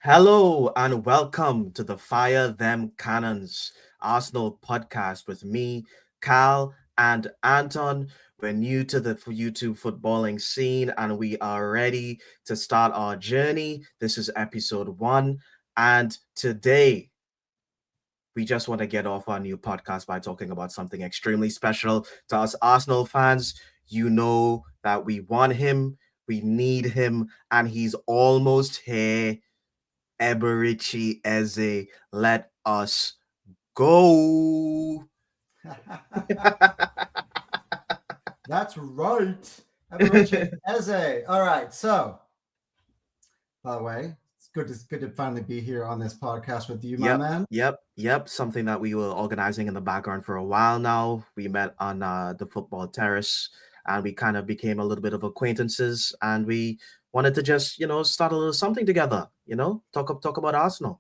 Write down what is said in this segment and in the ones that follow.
Hello and welcome to the Fire Them Cannons Arsenal podcast with me, Cal, and Anton. We're new to the YouTube footballing scene and we are ready to start our journey. This is episode 1, and today we just want to get off our new podcast by talking about something extremely special to us Arsenal fans. You know that we want him, we need him, and he's almost here. EBERE EZE, let us go. That's right. EBERE EZE. All right. So, by the way, it's good to finally be here on this podcast with you, my Yep, man. yep. Something that we were organizing in the background for a while now. We met on the football terrace and we kind of became a little bit of acquaintances and we wanted to just, start a little something together, talk about Arsenal.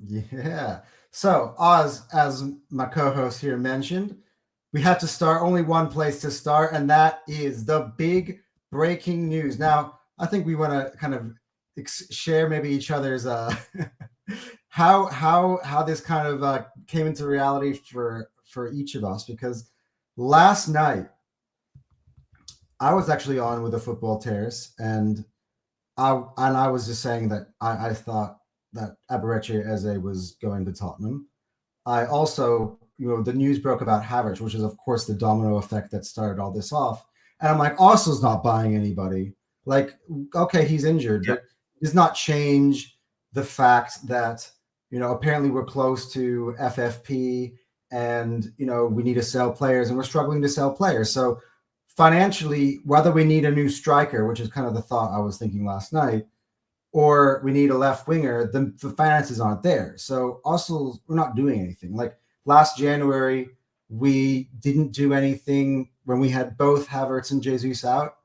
Yeah. So, as my co-host here mentioned, we have to start only one place to start, and that is the big breaking news. Now, I think we want to kind of share maybe each other's how this kind of came into reality for each of us, because last night I was actually on with a football terrace, and I was just saying that I thought that Eberechi Eze was going to Tottenham. I also, the news broke about Havertz, which is of course the domino effect that started all this off. And I'm like, Arsenal's not buying anybody. Like, okay, he's injured, Yep. but it does not change the fact that apparently we're close to FFP, and we need to sell players, and we're struggling to sell players. So financially, whether we need a new striker, which is kind of the thought I was thinking last night, or we need a left winger, the finances aren't there. So also, we're not doing anything. Like last January, we didn't do anything when we had both Havertz and Jesus out,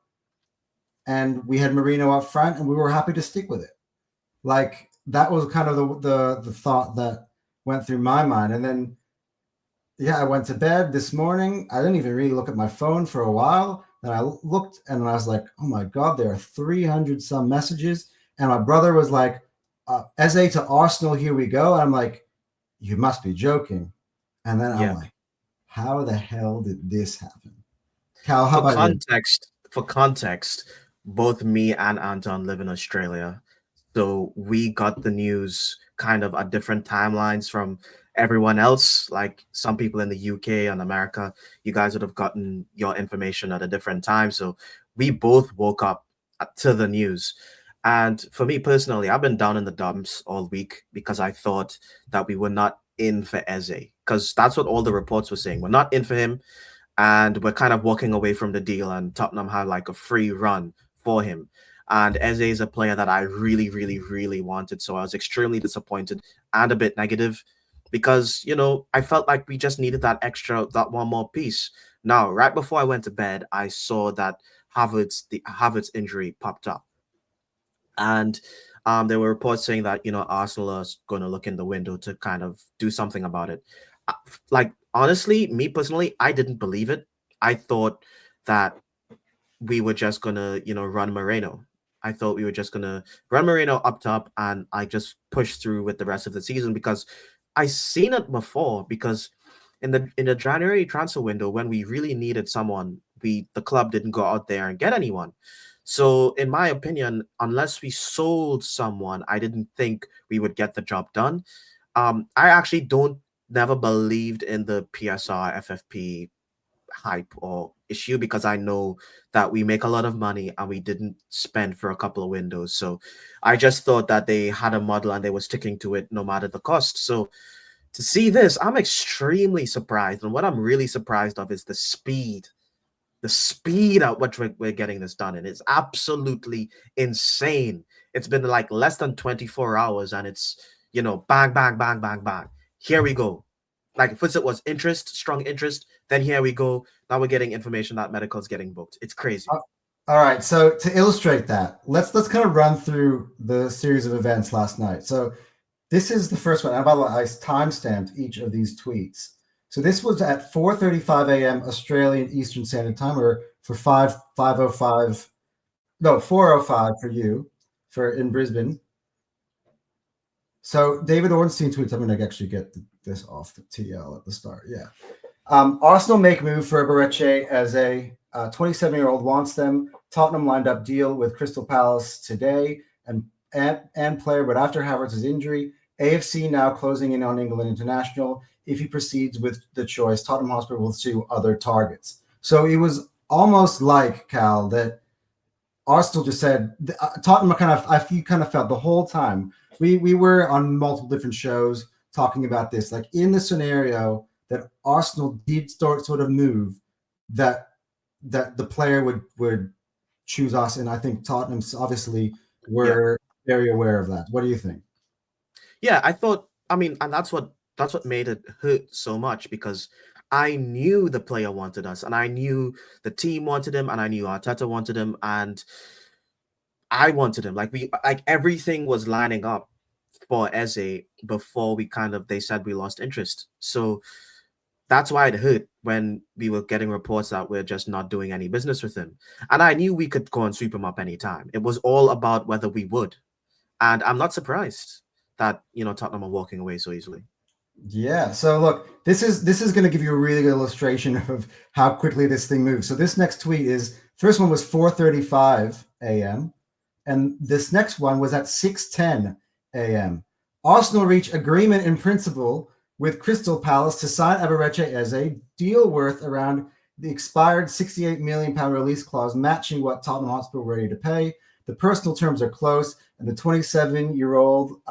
and we had Marino up front, and we were happy to stick with it. Like that was kind of the thought that went through my mind. And then yeah, I went to bed this morning. I didn't even really look at my phone for a while. And I looked and I was like, oh my God, there are 300 some messages. And my brother was like, Eze to Arsenal, here we go. And I'm like, you must be joking. And then I'm Yeah. like, how the hell did this happen? Cal, how For about you? context, both me and Anton live in Australia. So we got the news kind of at different timelines from everyone else. Like some people in the UK and America, you guys would have gotten your information at a different time. So we both woke up to the news. And for me personally, I've been down in the dumps all week because I thought that we were not in for Eze. Because that's what all the reports were saying. We're not in for him and we're kind of walking away from the deal. And Tottenham had like a free run for him. And Eze is a player that I really, really, really wanted. So I was extremely disappointed and a bit negative because, I felt like we just needed that one more piece. Now, right before I went to bed, I saw that the Havertz injury popped up. And there were reports saying that, Arsenal are going to look in the window to kind of do something about it. Uh, Like, honestly, me personally, I didn't believe it. I thought that we were just gonna, run Moreno. I thought we were just gonna run Moreno up top and I just push through with the rest of the season because I seen it before because in the January transfer window when we really needed someone, the club didn't go out there and get anyone. So in my opinion, unless we sold someone, I didn't think we would get the job done. I actually don't never believed in the PSR FFP hype or issue because I know that we make a lot of money and we didn't spend for a couple of windows. So I just thought that they had a model and they were sticking to it no matter the cost. So to see this, I'm extremely surprised. And what I'm really surprised of is the speed at which we're getting this done. And it's absolutely insane. It's been like less than 24 hours and it's, bang, bang, bang, bang, bang. Here we go. Like first it was interest, strong interest. Then here we go. Now we're getting information that medical is getting booked. It's crazy. Uh, All right. So to illustrate that, let's kind of run through the series of events last night. So this is the first one. And by the way, I timestamped each of these tweets. So this was at 4:35 a.m. Australian Eastern Standard Time, or for 5:05, no, 4:05 for you, for in Brisbane. So David Ornstein tweets. I'm going to actually get this off the TL at the start. Yeah. Arsenal make move for EBERE as a 27-year-old wants them. Tottenham lined up deal with Crystal Palace today and player, but after Havertz's injury, AFC now closing in on England international. If he proceeds with the choice, Tottenham Hotspur will sue other targets. So it was almost like, Cal, that Arsenal just said Tottenham kind of felt the whole time. We were on multiple different shows talking about this, like in the scenario that Arsenal did sort of move, that the player would choose us, and I think Tottenham obviously were very aware of that. What do you think? Yeah, I thought. I mean, and that's what made it hurt so much, because I knew the player wanted us, and I knew the team wanted him, and I knew Arteta wanted him, and I wanted him. Like everything was lining up for Eze before they said we lost interest. So that's why it hurt when we were getting reports that we're just not doing any business with him. And I knew we could go and sweep him up anytime. It was all about whether we would. And I'm not surprised that, Tottenham are walking away so easily. Yeah. So look, this is going to give you a really good illustration of how quickly this thing moves. So this next tweet first one was 4:35 a.m. and this next one was at 6:10 a.m. Arsenal reach agreement in principle with Crystal Palace to sign Eberechi as a deal worth around the expired £68 million release clause, matching what Tottenham Hotspur were ready to pay. The personal terms are close, and the 27-year-old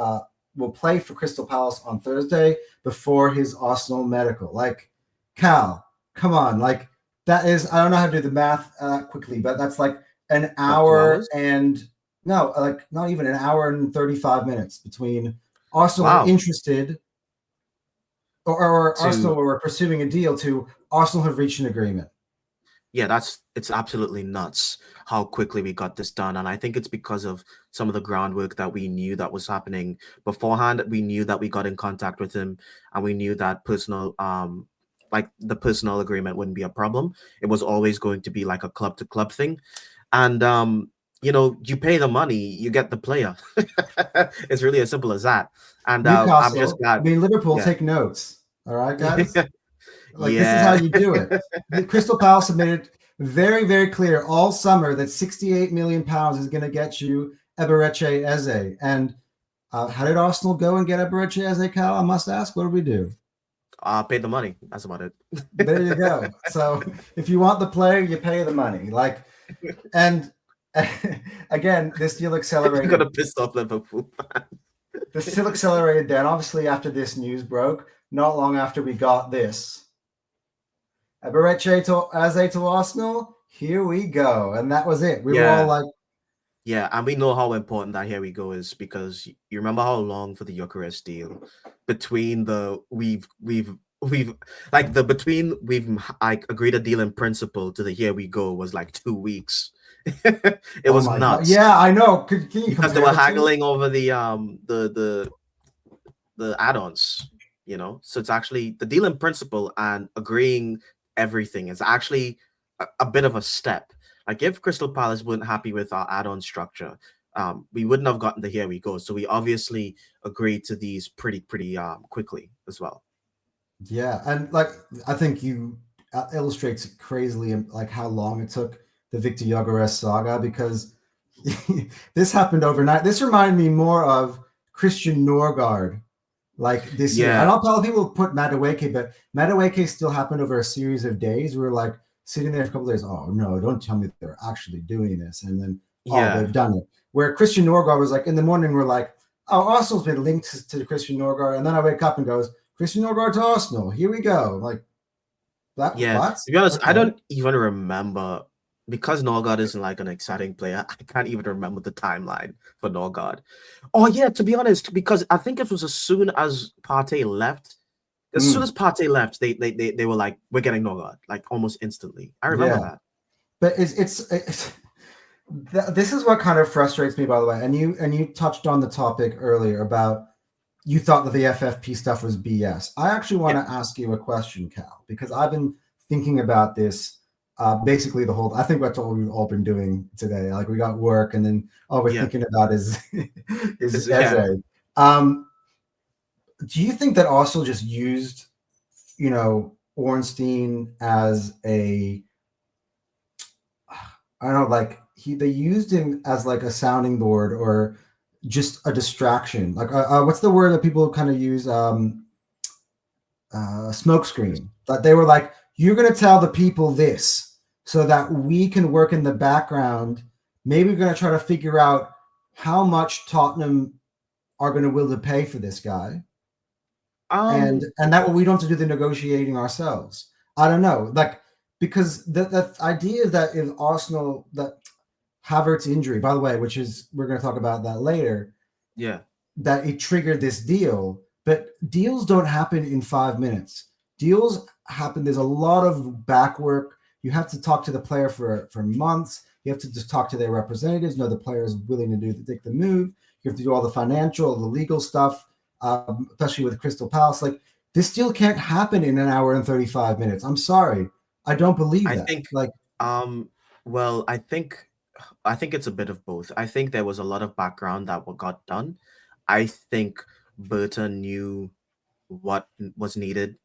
will play for Crystal Palace on Thursday before his Arsenal medical. Like, Cal, come on. Like, that is, I don't know how to do the math quickly, but that's like an hour and no, like not even an hour and 35 minutes between Arsenal interested or Arsenal were pursuing a deal to Arsenal have reached an agreement. Yeah, it's absolutely nuts how quickly we got this done. And I think it's because of some of the groundwork that we knew that was happening beforehand. We knew that we got in contact with him, and we knew that the personal agreement wouldn't be a problem. It was always going to be like a club to club thing. And you pay the money, you get the player. It's really as simple as that. And Newcastle, I'm just glad. Liverpool, take notes. All right, guys. Like, this is how you do it. The Crystal Palace have made it very, very clear all summer that £68 million is going to get you Eberechi Eze. And how did Arsenal go and get Eberechi Eze, Cal? I must ask, what did we do? Pay the money. That's about it. There you go. So if you want the player, you pay the money. Like, and again, this deal accelerated. You're gonna piss off Liverpool. This deal accelerated then, obviously, after this news broke. Not long after we got this. Eberechi Eze to Arsenal, here we go. And that was it. We were all like... Yeah, and we know how important that here we go is, because you remember how long for the Eucharist deal between we've agreed a deal in principle to the here we go was like 2 weeks. It was nuts. God. Yeah, I know. Can you because they were haggling over the add-ons, So it's actually the deal in principle, and agreeing everything is actually a bit of a step. Like, if Crystal Palace weren't happy with our add-on structure, we wouldn't have gotten the here we go. So we obviously agreed to these pretty quickly as well. Yeah, and like I think you illustrates crazily like how long it took the Victor Gyökeres saga, because this happened overnight. This reminded me more of Christian Norgard, like this year. I don't tell people put Madueke, but Madueke still happened over a series of days. We were like sitting there for a couple of days. Oh no, don't tell me they're actually doing this, and then they've done it. Where Christian Norgard was like in the morning, we're like, oh, Arsenal's been linked to Christian Norgard, and then I wake up and goes, Christian Norgard to Arsenal. Here we go. Like that. Yeah. To be honest, I don't even remember, because Norgard isn't like an exciting player. I can't even remember the timeline for Norgard. Oh yeah, to be honest, because I think it was as soon as Partey left. As soon as Partey left, they were like, we're getting Norgard, like almost instantly. I remember that. But it's this is what kind of frustrates me, by the way. And you touched on the topic earlier about you thought that the FFP stuff was BS. I actually want to ask you a question, Cal, because I've been thinking about this basically I think that's what we've all been doing today. Like, we got work, and then all we're thinking about is Eze. Do you think that Arsenal just used, Ornstein as a, I don't know, like they used him as like a sounding board or just a distraction? Like, what's the word that people kind of use? Smokescreen. That they were like, you're going to tell the people this so that we can work in the background. Maybe we're going to try to figure out how much Tottenham are going to will to pay for this guy, and that way we don't have to do the negotiating ourselves. I don't know, like, because the idea is that if Arsenal, that Havertz injury, by the way, which is, we're going to talk about that later, Yeah. that it triggered this deal. But deals don't happen in 5 minutes. Deals happen. There's a lot of back work. You have to talk to the player for months. You have to just talk to their representatives, know the player is willing to take the move. You have to do all the financial, the legal stuff, especially with Crystal Palace. Like, this deal can't happen in an hour and 35 minutes. I'm sorry. I don't believe I that. think Like, um well, I think it's a bit of both. I think there was a lot of background that what got done. I think Berta knew what was needed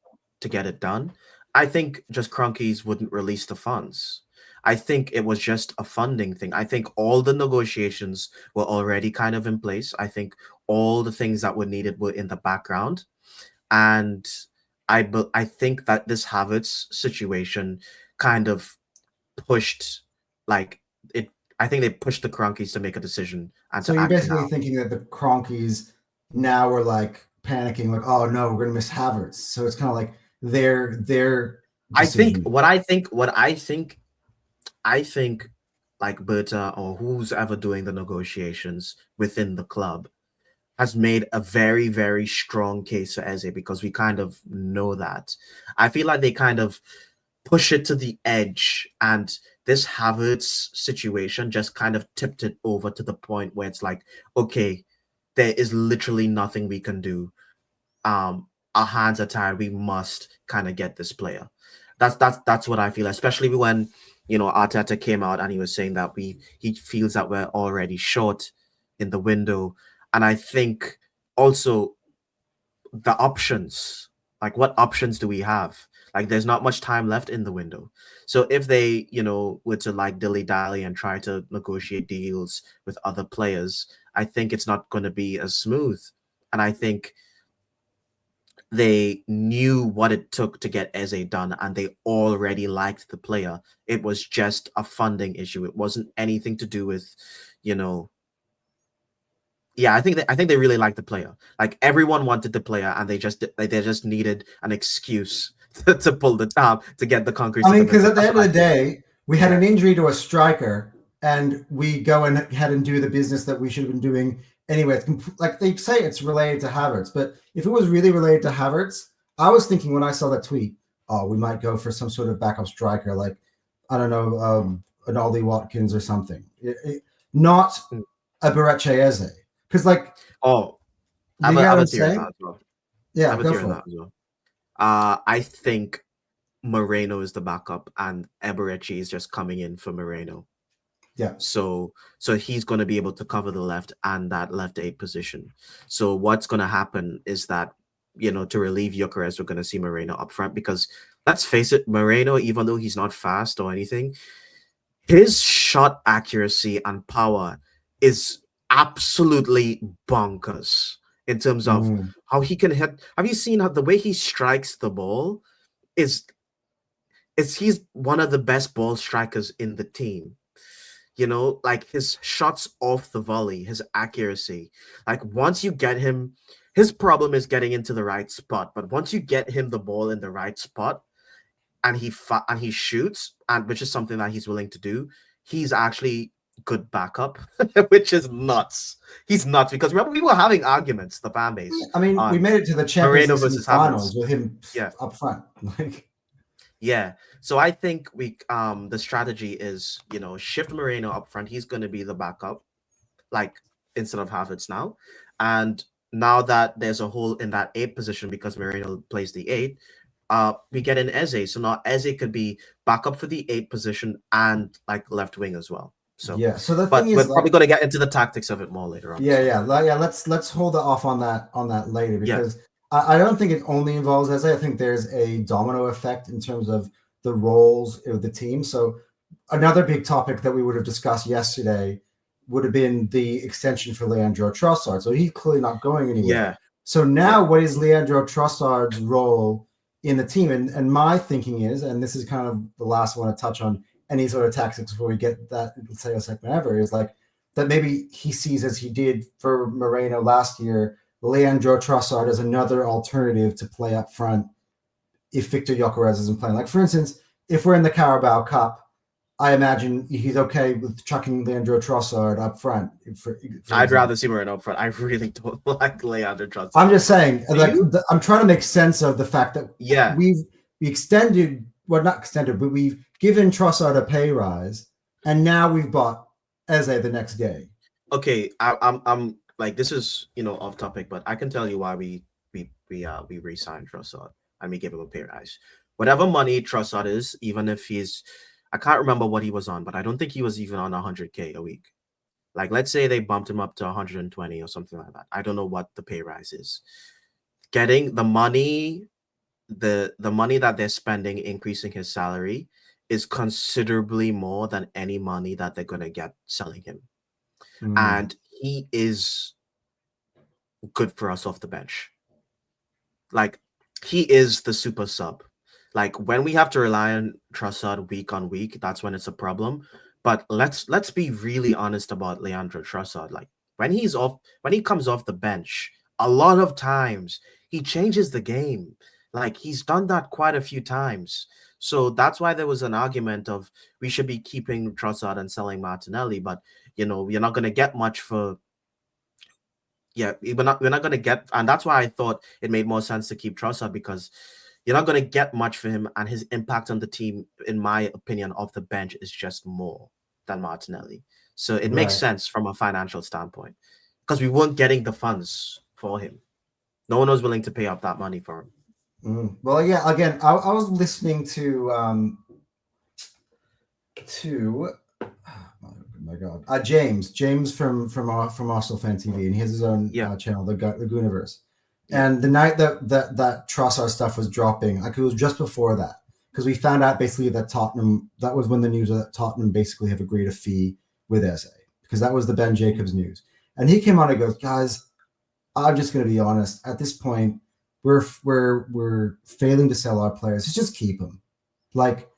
to get it done. I think just Cronkies wouldn't release the funds. I think it was just a funding thing. I think all the negotiations were already kind of in place. I think all the things that were needed were in the background. And I think that this Havertz situation kind of pushed, like, it. I think they pushed the Cronkies to make a decision and so to you're act basically now. thinking that the Cronkies now are like panicking, like, oh no, we're gonna miss Havertz. So it's kind of like their I think decision. what I think what I think like Berta or who's ever doing the negotiations within the club has made a very, very strong case for Eze because we kind of know that. I feel like they kind of push it to the edge, and this Havertz situation just kind of tipped it over to the point where it's like, okay, there is literally nothing we can do. Our hands are tired. We must kind of get this player. That's what I feel, especially when Arteta came out and he was saying that he feels that we're already short in the window, and I think also the options, like what options do we have? Like there's not much time left in the window. So if they, were to like dilly-dally and try to negotiate deals with other players, I think it's not going to be as smooth. And I think they knew what it took to get Eze done and they already liked the player. It was just a funding issue. It wasn't anything to do with, you know, yeah, I think they really liked the player. Like everyone wanted the player, and they just needed an excuse to pull the top to get the concrete I to mean, come in. because So at the that's end what of I the feel. day, we had Yeah, an injury to a striker, and we go and ahead and do the business that we should have been doing anyway. Like they say, it's related to Havertz, but if it was really related to Havertz, I was thinking when I saw that tweet, oh, we might go for some sort of backup striker, like, I don't know, an Ollie Watkins or something. Not mm. a Barreche Eze, because like, Oh, I have you a, I get have what a I'm theory on that saying? as well. I Yeah, have a go theory on for that it. as well. I think Moreno is the backup, and Eberechi is just coming in for Moreno. Yeah, So he's going to be able to cover the left and that left eight position. So what's going to happen is that to relieve Gyökeres, we're going to see Moreno up front because let's face it, Moreno, even though he's not fast or anything, his shot accuracy and power is absolutely bonkers in terms of mm, how he can hit. Have you seen how the way he strikes the ball is he's one of the best ball strikers in the team. Like his shots off the volley, his accuracy. Like once you get him, his problem is getting into the right spot. But once you get him the ball in the right spot and he shoots, and which is something that he's willing to do, he's actually good backup, which is nuts. He's nuts because remember we were having arguments, the fan base, I mean, we on made it to the Champions Moreno League versus Havertz. semi-finals with him Yeah, up front. Like, yeah. So I think the strategy is shift Moreno up front. He's going to be the backup like instead of Havertz now. And now that there's a hole in that eight position because Moreno plays the eight, we get an Eze. So now Eze could be backup for the eight position and like left wing as well. So, yeah. So the thing but is, we're like, probably going to get into the tactics of it more later on. yeah, So, yeah, yeah. Let's hold off on that later, yeah, because I don't think it only involves Eze. I think there's a domino effect in terms of the roles of the team. So another big topic that we would have discussed yesterday would have been the extension for Leandro Trossard. So he's clearly not going anywhere. Yeah, So yeah, now, what is Leandro Trossard's role in the team? And my thinking is, and this is kind of the last one to touch on any sort of tactics before we get that, let's say, a second ever, is like that maybe he sees, as he did for Moreno last year, Leandro Trossard as another alternative to play up front if Victor Gyökeres isn't playing. Like, for instance, if we're in the Carabao Cup, I imagine he's okay with chucking Leandro Trossard up front, for I'd example. rather see Moreno up front. I really don't like Leandro Johnson. I'm just saying, Do like, you? I'm trying to make sense of the fact that Yeah. we extended, well, not extended, but we've given Trossard a pay rise, and now we've bought Eze the next day. Okay, I'm like, this is, off topic, but I can tell you why we re-signed Trossard and we gave him a pay rise. Whatever money Trossard is, even if I can't remember what he was on, but I don't think he was even on 100K a week. Like, let's say they bumped him up to 120 or something like that. I don't know what the pay rise is. Getting the money that they're spending increasing his salary is considerably more than any money that they're gonna get selling him. And he is good for us off the bench. Like, he is the super sub. Like, when we have to rely on Trossard week on week, that's when it's a problem. But let's be really honest about Leandro Trossard. Like, when he comes off the bench, a lot of times he changes the game. Like, he's done that quite a few times. So that's why there was an argument of we should be keeping Trossard and selling Martinelli, but you're not gonna get much for. Yeah, we're not gonna get, and that's why I thought it made more sense to keep Trossard, because you're not gonna get much for him, and his impact on the team, in my opinion, off the bench is just more than Martinelli. So it makes Right. sense from a financial standpoint, because we weren't getting the funds for him. No one was willing to pay up that money for him. Well, yeah. Again, I was listening to oh my god, James from Arsenal Fan TV, and he has his own Yeah, channel, the Gooniverse. yeah. And the night that Trossard stuff was dropping, like, it was just before that, because we found out basically that Tottenham, that was when the news that Tottenham basically have agreed a fee with Eze, because that was the Ben Jacobs news. And he came on and goes, guys, I'm just going to be honest. At this point, we're failing to sell our players. Just keep them, like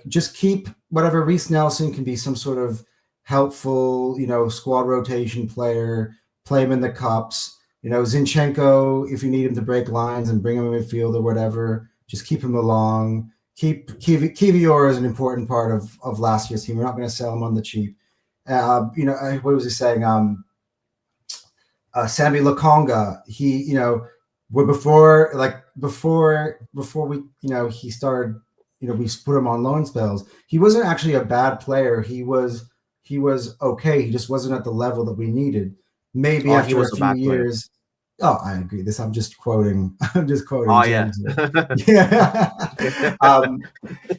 just keep whatever. Reece Nelson can be some sort of helpful, squad rotation player. Play him in the cups. Zinchenko, if you need him to break lines and bring him in midfield or whatever, just keep him along. Keep Kivior is an important part of last year's team. We're not going to sell him on the cheap. What was he saying? Sammy Lakonga, he, before we, he started, we put him on loan spells. He wasn't actually a bad player. He was okay. He just wasn't at the level that we needed. Maybe Oh, he after a was a few bad player. years. Oh, I agree. This I'm just quoting. I'm just quoting Oh yeah. James here. Yeah.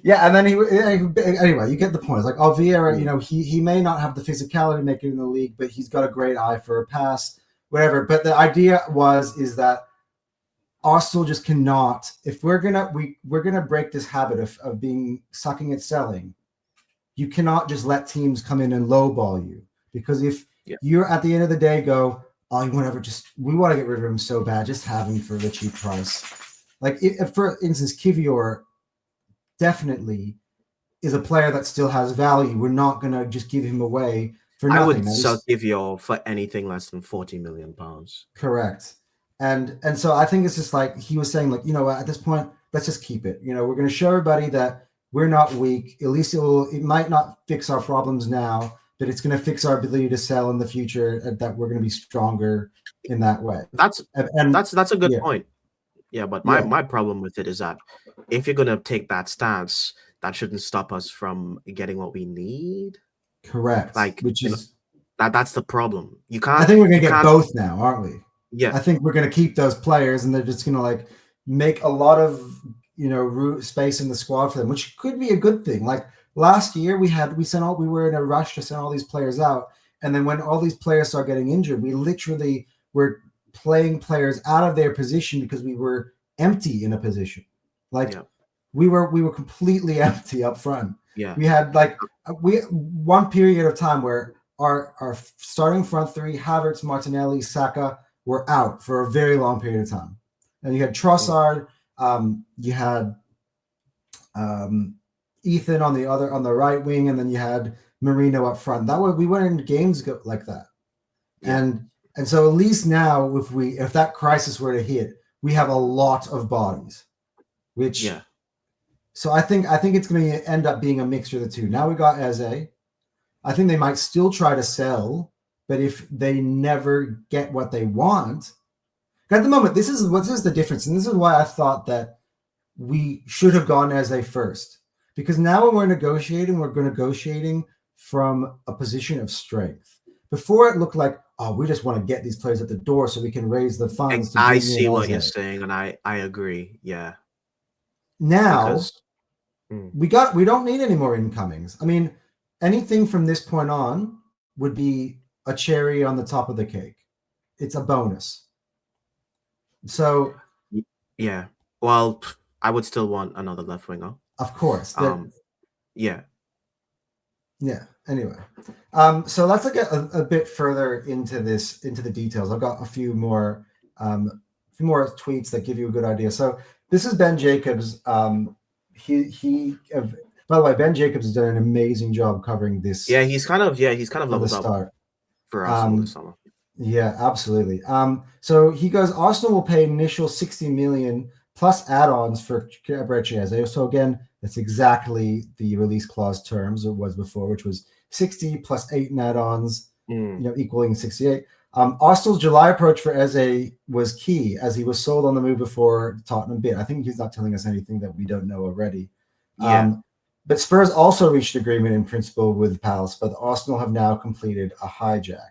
Yeah, and then anyway, you get the point. It's like, Vieira, he may not have the physicality to make it in the league, but he's got a great eye for a pass, whatever. But the idea is that Arsenal just cannot. If we're gonna break this habit of being sucking at selling, you cannot just let teams come in and lowball you, because if Yeah. you're at the end of the day go, oh, you whatever, just we want to get rid of him so bad, just have him for the cheap price. Like, if, for instance, Kivior definitely is a player that still has value. We're not going to just give him away for I nothing. would sell Kivior for anything less than 40 million pounds. Correct. And so I think it's just like he was saying, like, at this point, let's just keep it. We're going to show everybody that we're not weak. At least it might not fix our problems now, but it's going to fix our ability to sell in the future, that we're going to be stronger in that way. That's And that's a good yeah, point. Yeah, but my yeah, my problem with it is that if you're gonna take that stance, that shouldn't stop us from getting what we need. correct. Like, Which is, that's the problem. You I can't think we're going you to get can't both now, aren't we? yeah. I think we're going to keep those players, and they're just going to like make a lot of space in the squad for them, which could be a good thing. Like last year, we were in a rush to send all these players out, and then when all these players start getting injured, we literally were playing players out of their position because we were empty in a position. Like Yeah. we were completely empty up front. Yeah. We had like one period of time where our starting front three, Havertz, Martinelli, Saka, were out for a very long period of time. And you had Trossard, you had Ethan on the right wing, and then you had Marino up front. That way we went in games like that. Yeah. And so at least now, if that crisis were to hit, we have a lot of bodies. Which so I think it's going to end up being a mixture of the two. Now we got Eze. I think they might still try to sell, but if they never get what they want, at the moment, this is the difference, and this is why I thought that we should have gone Eze first, because now when we're negotiating from a position of strength. Before it looked like, oh, we just want to get these players at the door so we can raise the funds. I see what you're saying, and I agree. Yeah. Now we don't need any more incomings. I mean, anything from this point on would be a cherry on the top of the cake. It's a bonus. So yeah. Well, I would still want another left winger. Of course. Yeah. Yeah. Anyway, so let's get a bit further into the details. I've got a few more tweets that give you a good idea. So this is Ben Jacobs. By the way, Ben Jacobs has done an amazing job covering this. Yeah, he's kind of leveled up for Arsenal this summer. Yeah, absolutely. So he goes, Arsenal will pay initial 60 million plus add-ons for EBERE. So again, that's exactly the release clause terms it was before, which was 60 plus 8 in add-ons, equaling 68. Arsenal's July approach for Eze was key, as he was sold on the move before Tottenham bid. I think he's not telling us anything that we don't know already. Yeah. But Spurs also reached agreement in principle with Palace, but Arsenal have now completed a hijack.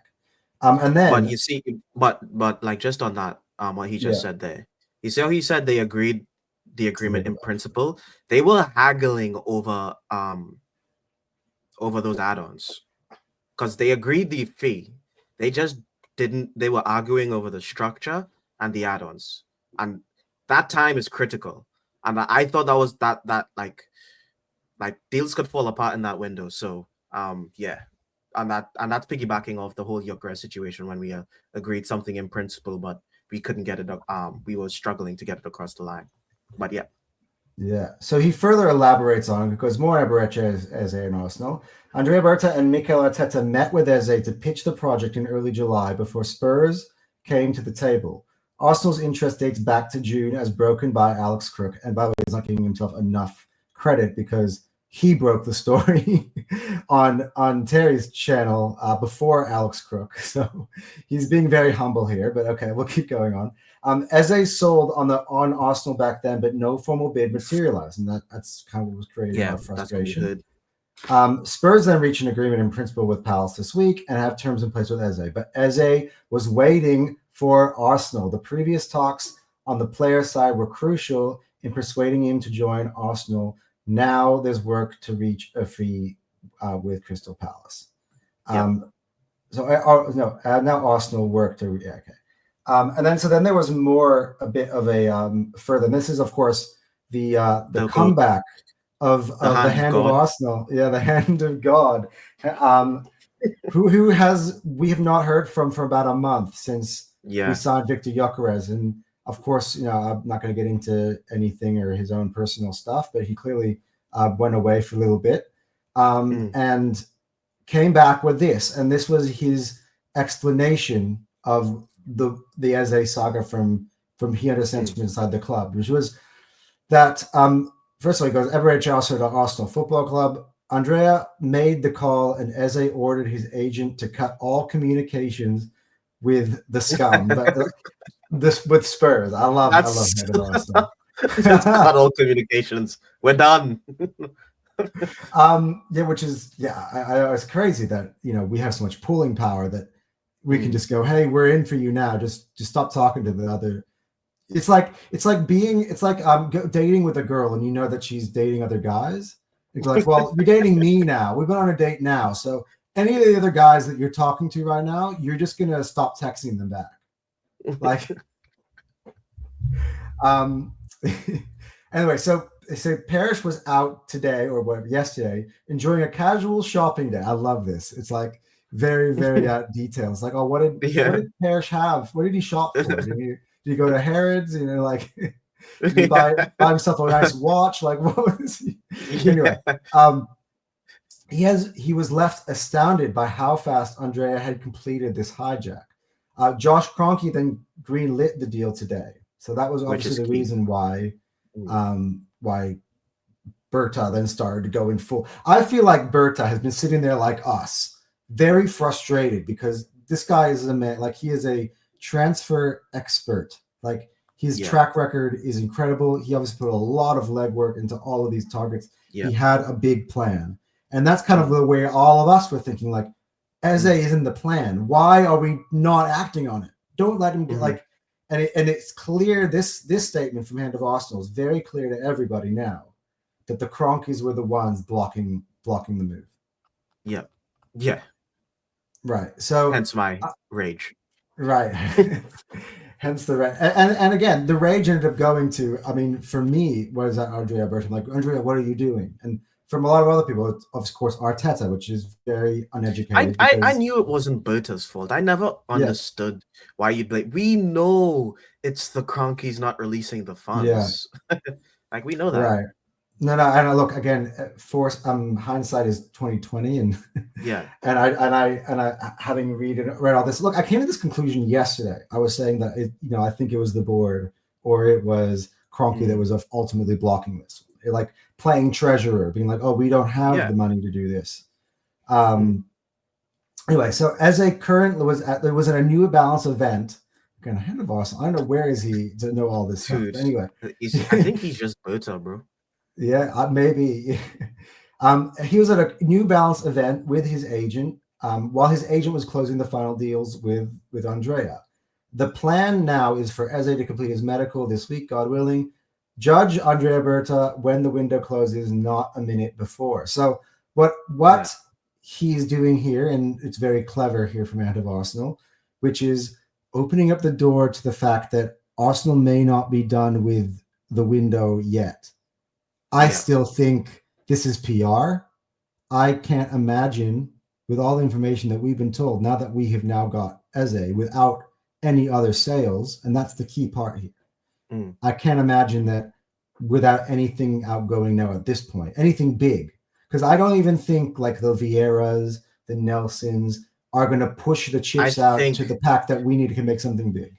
And then, but you see, but like just on that, what he just said there, he said they agreed the agreement in principle. They were haggling over those add-ons because they agreed the fee. They just didn't. They were arguing over the structure and the add-ons, and that time is critical. And I thought that was that like deals could fall apart in that window. So yeah. And that's piggybacking off the whole Gyökeres situation when we agreed something in principle, but we couldn't get it. We were struggling to get it across the line. But yeah. So he further elaborates on it because more EBERE Eze in Arsenal. Andrea Berta and Mikel Arteta met with Eze to pitch the project in early July before Spurs came to the table. Arsenal's interest dates back to June as broken by Alex Crook. And by the way, he's not giving himself enough credit because he broke the story on Terry's channel before Alex Crook. So he's being very humble here, but okay, we'll keep going on. Eze sold on Arsenal back then, but no formal bid materialized. And that's kind of what was creating our frustration. Spurs then reached an agreement in principle with Palace this week and have terms in place with Eze. But Eze was waiting for Arsenal. The previous talks on the player side were crucial in persuading him to join Arsenal. Now there's work to reach a fee with Crystal Palace. Now Arsenal work to and then there was a bit of a further. And this is of course the comeback of the hand of Arsenal. Yeah, the hand of God. Who we have not heard from for about a month since we signed Victor Gyökeres. And of course, I'm not going to get into anything or his own personal stuff, but he clearly went away for a little bit and came back with this. And this was his explanation of the Eze saga from he had sent from inside the club, which was that, first of all, he goes, EBERE also to Arsenal Football Club. Andrea made the call and Eze ordered his agent to cut all communications with the scum. But this with Spurs. I love head of Arsenal. Just cut all communications. We're done. Which is it's crazy that we have so much pulling power that we can just go, hey, we're in for you now. Just stop talking to the other. It's like dating with a girl and you know that she's dating other guys. It's like, well, you're dating me now. We've been on a date now. So any of the other guys that you're talking to right now, you're just gonna stop texting them back. Like, um, anyway, so Parrish was out today or what yesterday enjoying a casual shopping day. I love this. It's like very, very details. Like, oh, what Yeah. did Parrish have? What did he shop for? Did he go to Harrods? You know, like did he buy himself a nice watch? Like, what was he? Anyway, Yeah. um, he was left astounded by how fast Andrea had completed this hijack. Josh Kroenke then greenlit the deal today, so that was Which obviously is the key. reason Mm. why Berta then started to go in full. I feel like Berta has been sitting there like us, very frustrated because this guy is a man, like he is a transfer expert. Like his Yeah. track record is incredible. He obviously put a lot of legwork into all of these targets. Yeah. He had a big plan. And that's kind of Mm. the way all of us were thinking, like, Eze Mm. is in the plan. Why are we not acting on it? Don't let him get Mhm. like, and it's clear this statement from Hand of Arsenal is very clear to everybody now that the Cronkies were the ones blocking the move. Yeah. Yeah. Right. So, Hence my uh, rage. right. Hence the rage. And again, the rage ended up going to, I mean, for me, was that Andrea Berton? Like, Andrea, what are you doing? And from a lot of other people, it's, of course, Arteta, which is very uneducated I because, knew it wasn't Berta's fault. I never yeah, understood why you'd blame. We know it's the Cronkies not releasing the yeah, funds. Like we know that. right. No, no, and look again. Force hindsight is 2020, and Yeah. and I having read all this. Look, I came to this conclusion yesterday. I was saying that I think it was the board or it was Kroenke that Mm. was ultimately blocking this, like playing treasurer, being like, oh, we don't have Yeah. the money to do this. Mm. Anyway, so as a current there was at a New Balance event. Again, head of Austin. I don't know where is he to know all this stuff, Dude. but anyway. I think he's just Berta, bro. Yeah, maybe. He was at a New Balance event with his agent while his agent was closing the final deals with Andrea. The plan now is for Eze to complete his medical this week, God willing. Judge Andrea Berta when the window closes, not a minute before. So Yeah. what he's doing here, and it's very clever here from Ant of Arsenal, which is opening up the door to the fact that Arsenal may not be done with the window yet. I Yeah. still think this is PR. I can't imagine, with all the information that we've been told, now that we have now got Eze without any other sales, and that's the key part here. Mm. I can't imagine that without anything outgoing now at this point, anything big. Because I don't even think like the Vieiras, the Nelsons are going to push the I chips out think to the pack that we need to make something big.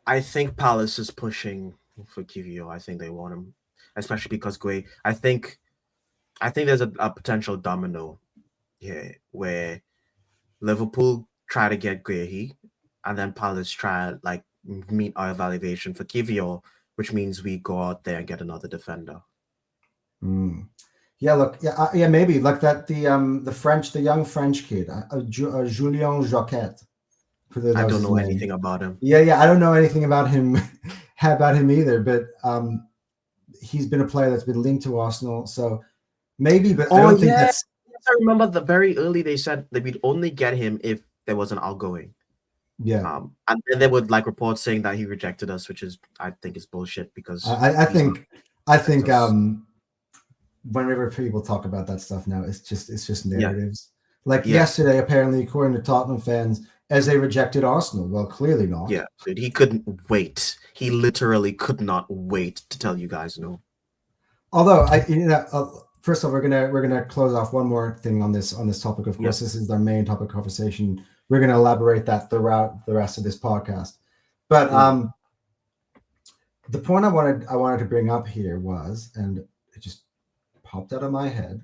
I think Palace is pushing for Kivio. I think they want him, especially because Gui. I think there's a potential domino here where Liverpool try to get Guehi, and then Palace try like meet our evaluation for Kivio, which means we go out there and get another defender. Mm. Yeah, look, yeah, maybe like that. The young French kid, Julien Jacquet, for I that was don't his know name. anything about him. Yeah, I don't know anything about him, about him either. But he's been a player that's been linked to Arsenal, so maybe. But I Oh don't think yeah, that's yes, I remember the very early they said that we'd only get him if there was an outgoing. yeah. And then there would like reports saying that he rejected us, which is I think is bullshit because I he's not think I reject think us. whenever people talk about that stuff now, it's just Yeah, narratives. Like yeah, yesterday, apparently, according to Tottenham fans, as they rejected Arsenal. Well, clearly not. yeah, dude. He couldn't wait. He literally could not wait to tell you guys no. Although first of all, we're gonna close off one more thing on this topic. Of Yeah. course, this is our main topic of conversation. We're gonna elaborate that throughout the rest of this podcast. But Mm. the point I wanted to bring up here was, and it just popped out of my head.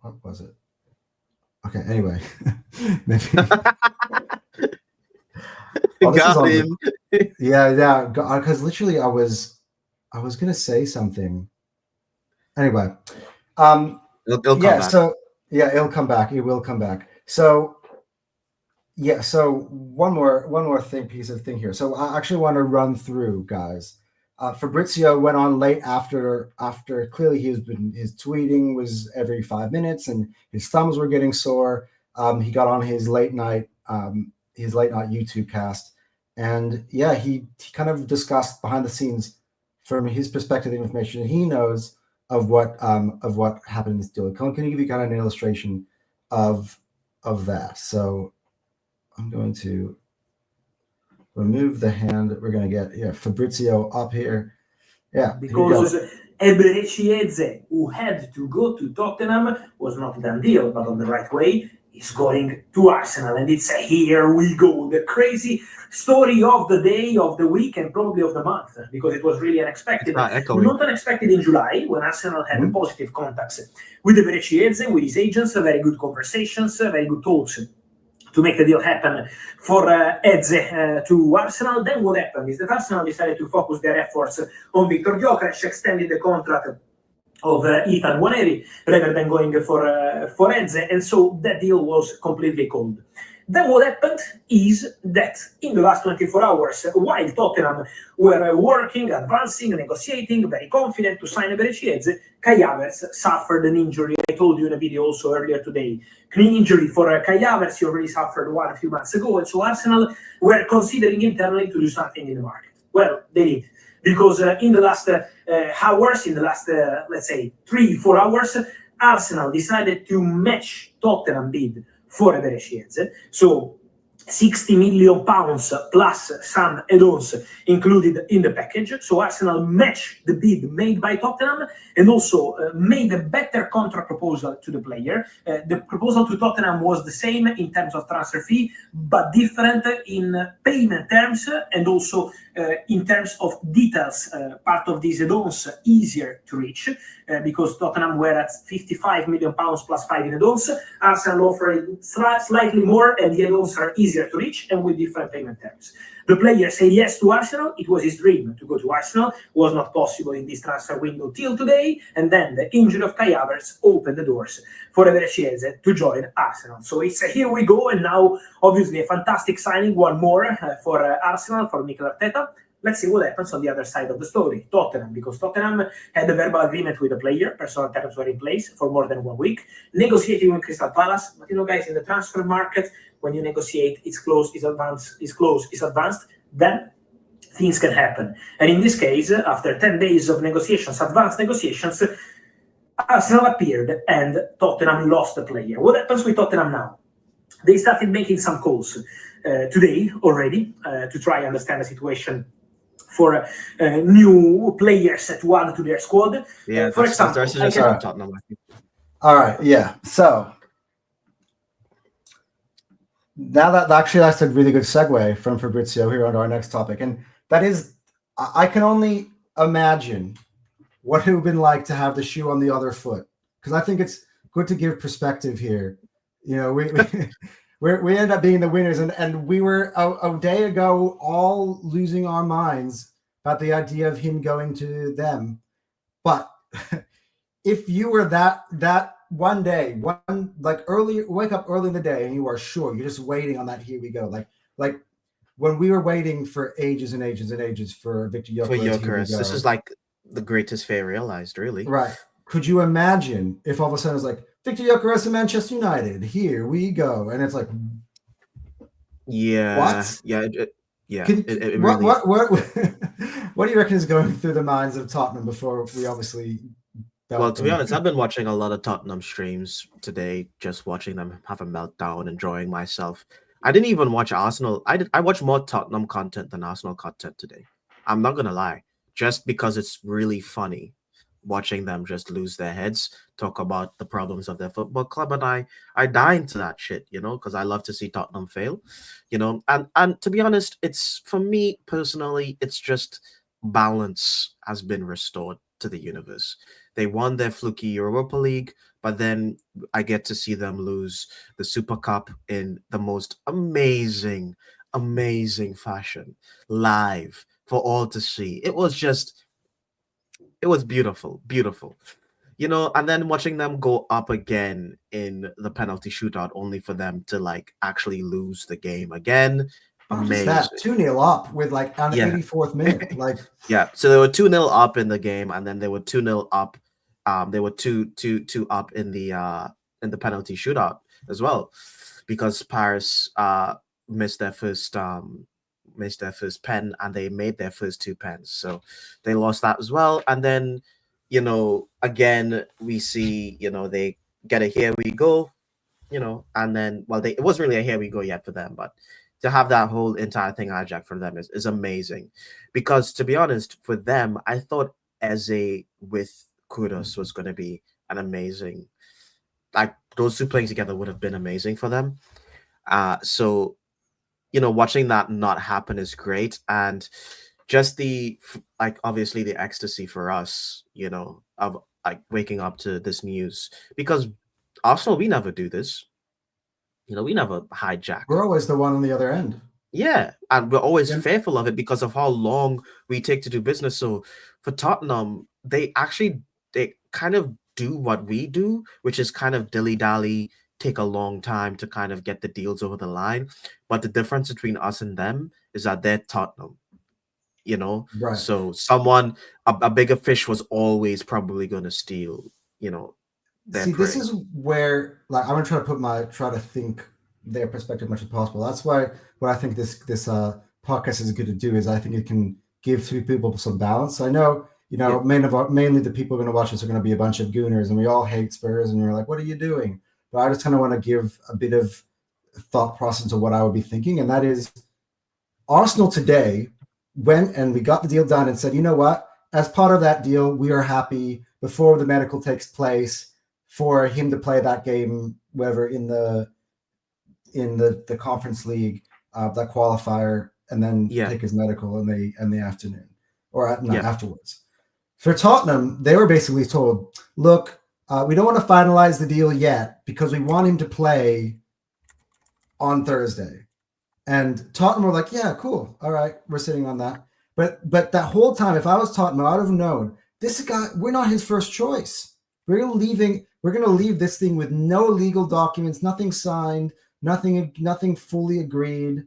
What was it? Okay, anyway, maybe. Oh, this is Got on the him. yeah, because literally I was gonna say something. Anyway, It'll come yeah, back. so yeah, it'll come back. It will come back. So yeah, so one more piece of thing here. So I actually want to run through, guys. Fabrizio went on late after clearly his tweeting was every 5 minutes and his thumbs were getting sore. He got on his late night his late night YouTube cast, and yeah, he kind of discussed behind the scenes from his perspective, the information he knows of what happened in this deal. Can you give you kind of an illustration of that? So I'm going to remove the hand. We're going to get Fabrizio up here. Yeah, because EBERE, who had to go to Tottenham, was not a done deal, but on the right way, is going to Arsenal. And it's here we go. The crazy story of the day, of the week, and probably of the month, because it was really unexpected. Not unexpected in July, when Arsenal had positive contacts with EBERE, with his agents, very good conversations, very good talks to make the deal happen for EZE to Arsenal. Then what happened is that Arsenal decided to focus their efforts on Victor Gyökeres, extending the contract of Ethan Nwaneri rather than going for EZE, and so that deal was completely cold. Then what happened is that in the last 24 hours, while Tottenham were working, advancing, negotiating, very confident to sign EBERE, Kai Havertz suffered an injury. I told you in a video also earlier today. Knee injury for Kai Havertz. He already suffered one a few months ago, and so Arsenal were considering internally to do something in the market. Well, they did, because in the last hours, in the last, let's say, 3-4 hours, Arsenal decided to match Tottenham bid for EBERE. So 60 million pounds plus some add-ons included in the package. So Arsenal matched the bid made by Tottenham and also made a better contract proposal to the player. The proposal to Tottenham was the same in terms of transfer fee, but different in payment terms and also in terms of details. Part of these add-ons easier to reach because Tottenham were at 55 million pounds plus 5 in add-ons. Arsenal offered slightly more, and the add-ons are easier to reach and with different payment terms. The player said yes to Arsenal. It was his dream to go to Arsenal. Was not possible in this transfer window till today. And then the injury of Kai Havertz opened the doors for EBERE to join Arsenal. So it's here we go. And now, obviously, a fantastic signing. One more for Arsenal, for Mikel Arteta. Let's see what happens on the other side of the story. Tottenham, because Tottenham had a verbal agreement with the player. Personal terms were in place for more than 1 week. Negotiating with Crystal Palace. But, guys, in the transfer market, when you negotiate, it's close, it's advanced, then things can happen. And in this case, after 10 days of negotiations, advanced negotiations, Arsenal appeared and Tottenham lost the player. What happens with Tottenham now? They started making some calls today already to try and understand the situation for new players to add to their squad. Yeah, for example, Tottenham. All right, yeah. So now that's a really good segue from Fabrizio here on our next topic, and that is, I can only imagine what it would have been like to have the shoe on the other foot, because I think it's good to give perspective here. We ended up being the winners, and we were a day ago all losing our minds about the idea of him going to them. But if you were that one day, wake up early in the day and you are sure, you're just waiting on that, here we go. Like when we were waiting for ages and ages and ages for Victor Gyökeres. This is like the greatest fear realized, really. Right. Could you imagine if all of a sudden it's like, Victor Gyökeres and Manchester United, here we go, and it's like, yeah, what? Yeah, what do you reckon is going through the minds of Tottenham before we obviously? Well, to be honest, I've been watching a lot of Tottenham streams today, just watching them have a meltdown, enjoying myself. I didn't even watch Arsenal. I watched more Tottenham content than Arsenal content today. I'm not gonna lie, just because it's really funny watching them just lose their heads, talk about the problems of their football club, and I die into that shit, because I love to see Tottenham fail, and to be honest, it's, for me personally, it's just balance has been restored to the universe. They won their fluky Europa League, but then I get to see them lose the Super Cup in the most amazing fashion, live for all to see. It was beautiful, and then watching them go up again in the penalty shootout, only for them to actually lose the game again. Amazing. That 2-0 up with on the 84th minute. Yeah, so they were 2-0 up in the game, and then they were 2-0 up. They were 2-2 up in the penalty shootout as well, because Paris missed their first pen, and they made their first two pens, so they lost that as well. And then, again we see, they get a here we go, and then, well, it wasn't really a here we go yet for them, but to have that whole entire thing hijacked for them is amazing. Because to be honest, for them, I thought Eze with Kudos was going to be an amazing, like those two playing together would have been amazing for them. So watching that not happen is great. And just like obviously the ecstasy for us, of like waking up to this news, because Arsenal, we never do this. We never hijack. We're always the one on the other end. Yeah, and we're always Yeah. fearful of it because of how long we take to do business. So for Tottenham, they kind of do what we do, which is kind of dilly-dally, take a long time to kind of get the deals over the line. But the difference between us and them is that they're Tottenham, Right. So a bigger fish was always probably going to steal, their See, this prey. is where, like, I'm gonna try to think their perspective as much as possible. That's why what I think this podcast is good to do is I think it can give three people some balance. I know, Yeah. mainly the people going to watch this are going to be a bunch of gooners, and we all hate Spurs, and we're like, what are you doing? But I just kind of want to give a bit of thought process into what I would be thinking, and that is Arsenal today went and we got the deal done and said, you know what? As part of that deal, we are happy before the medical takes place for him to play that game, whether in the Conference League, that qualifier, and then Yeah. take his medical in the afternoon or Yeah. afterwards. For Tottenham, they were basically told, look, we don't want to finalize the deal yet because we want him to play on Thursday. And Tottenham were like, yeah, cool. All right, we're sitting on that. But that whole time, if I was Tottenham, I would have known this guy, we're not his first choice. We're gonna leave this thing with no legal documents, nothing signed, nothing fully agreed.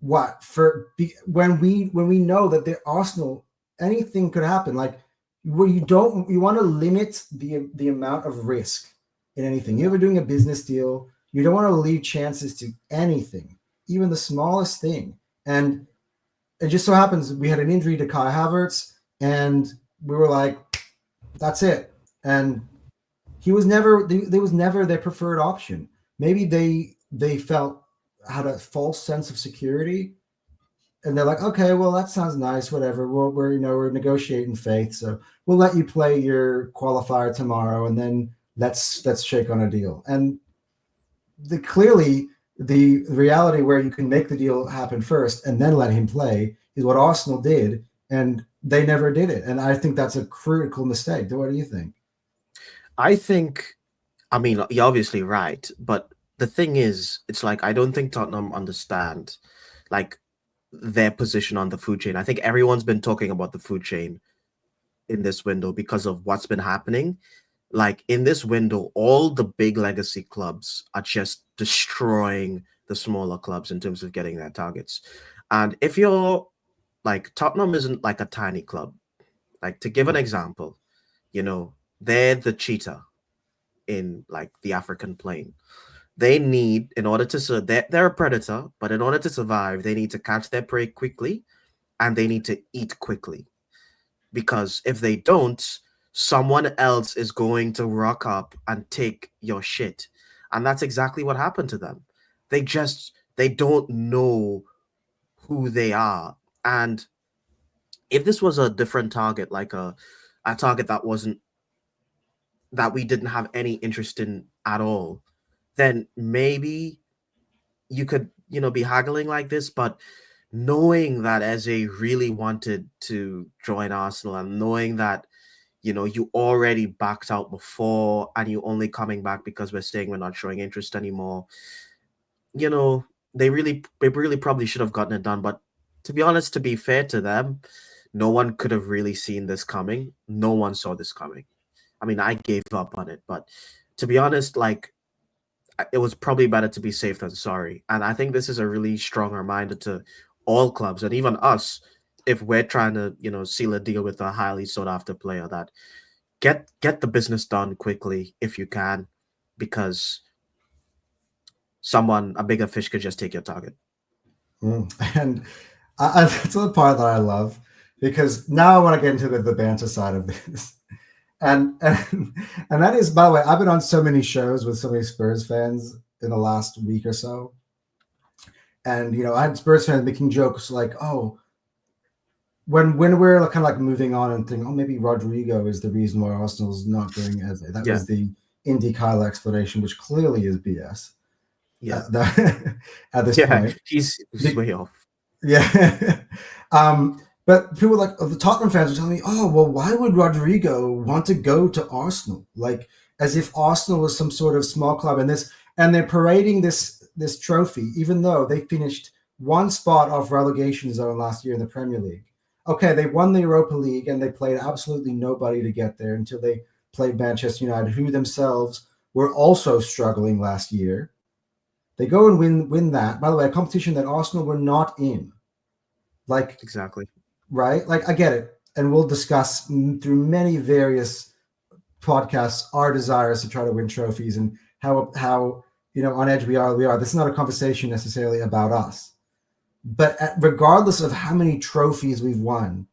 What for when we know that the Arsenal, anything could happen. Like where you want to limit the amount of risk in anything. You're ever doing a business deal, you don't want to leave chances to anything, even the smallest thing. And it just so happens we had an injury to Kai Havertz, and we were like, that's it. And he was never their preferred option. Maybe they felt had a false sense of security, and they're like, okay, well that sounds nice, whatever. We're negotiating faith, so we'll let you play your qualifier tomorrow, and then let's shake on a deal. And clearly the reality where you can make the deal happen first and then let him play is what Arsenal did, and they never did it. And I think that's a critical mistake. What do you think? I think, I mean, you're obviously right, but the thing is, it's like I don't think Tottenham understand like their position on the food chain. I think everyone's been talking about the food chain in this window because of what's been happening. Like in this window, all the big legacy clubs are just destroying the smaller clubs in terms of getting their targets. And if you're like Tottenham isn't like a tiny club. Like to give an example, they're the cheetah in like the African plain. They need, in order to they're a predator, but in order to survive, they need to catch their prey quickly and they need to eat quickly. Because if they don't, someone else is going to rock up and take your shit. And that's exactly what happened to them. They don't know who they are. And if this was a different target, like a target that we didn't have any interest in at all, then maybe you could, be haggling like this. But knowing that Eze really wanted to join Arsenal, and knowing that, you already backed out before and you only coming back because we're saying we're not showing interest anymore, they really probably should have gotten it done. But to be honest, to be fair to them, no one could have really seen this coming. No one saw this coming. I mean, I gave up on it, but to be honest, like it was probably better to be safe than sorry. And I think this is a really strong reminder to all clubs and even us, if we're trying to, seal a deal with a highly sought after player, that get the business done quickly if you can, because a bigger fish could just take your target. And that's the part that I love, because now I want to get into the banter side of this. And that is, by the way, I've been on so many shows with so many Spurs fans in the last week or so. And, I had Spurs fans making jokes like, oh, when we're kind of like moving on and thinking, oh, maybe Rodrigo is the reason why Arsenal's not doing EZE. That was the Indy Kyle explanation, which clearly is BS. Yeah. At this point. He's way off. Yeah. But people like the Tottenham fans are telling me, oh, well, why would Rodrigo want to go to Arsenal? Like, as if Arsenal was some sort of small club, and they're parading this trophy, even though they finished one spot off relegation zone last year in the Premier League. Okay, they won the Europa League and they played absolutely nobody to get there until they played Manchester United, who themselves were also struggling last year. They go and win that. By the way, a competition that Arsenal were not in. Like, exactly. Right? Like, I get it. And we'll discuss through many various podcasts our desires to try to win trophies and how on edge we are. This is not a conversation necessarily about us. But regardless of how many trophies we've won,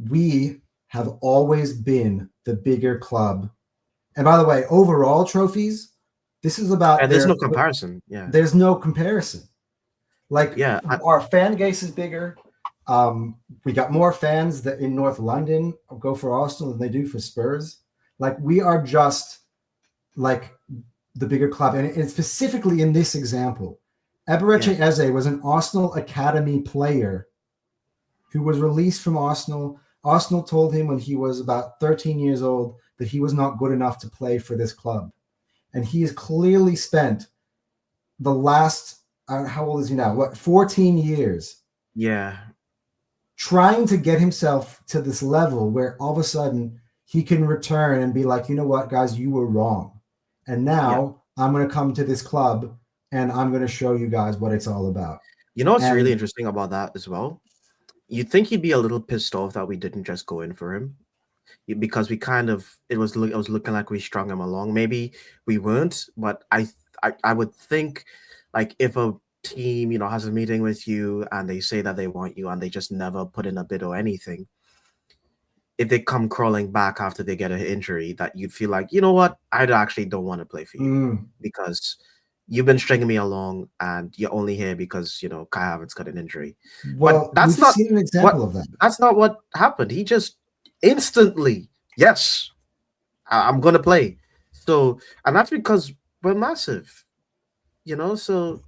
we have always been the bigger club. And by the way, overall trophies, this is about... And there's no comparison. Yeah. There's no comparison. Like, our fan base is bigger. We got more fans that in North London go for Arsenal than they do for Spurs. Like, we are just like the bigger club. And specifically in this example, EBERE EZE was an Arsenal Academy player who was released from Arsenal. Arsenal told him when he was about 13 years old that he was not good enough to play for this club. And he has clearly spent the last, how old is he now? 14 years. Yeah. Trying to get himself to this level where all of a sudden he can return and be like, you know what, guys, you were wrong. And now I'm going to come to this club and I'm going to show you guys what it's all about. You know what's really interesting about that as well? You'd think he'd be a little pissed off that we didn't just go in for him, because we kind of, it was looking like we strung him along. Maybe we weren't, but I would think, like, if a team has a meeting with you and they say that they want you and they just never put in a bid or anything, if they come crawling back after they get an injury, that you'd feel like, you know what, I actually don't want to play for you because you've been stringing me along and you're only here because Kai Havertz got an injury. Well, but that's not seen an example of that. That's not what happened. He just instantly, yes, I'm gonna play. So, and that's because we're massive, so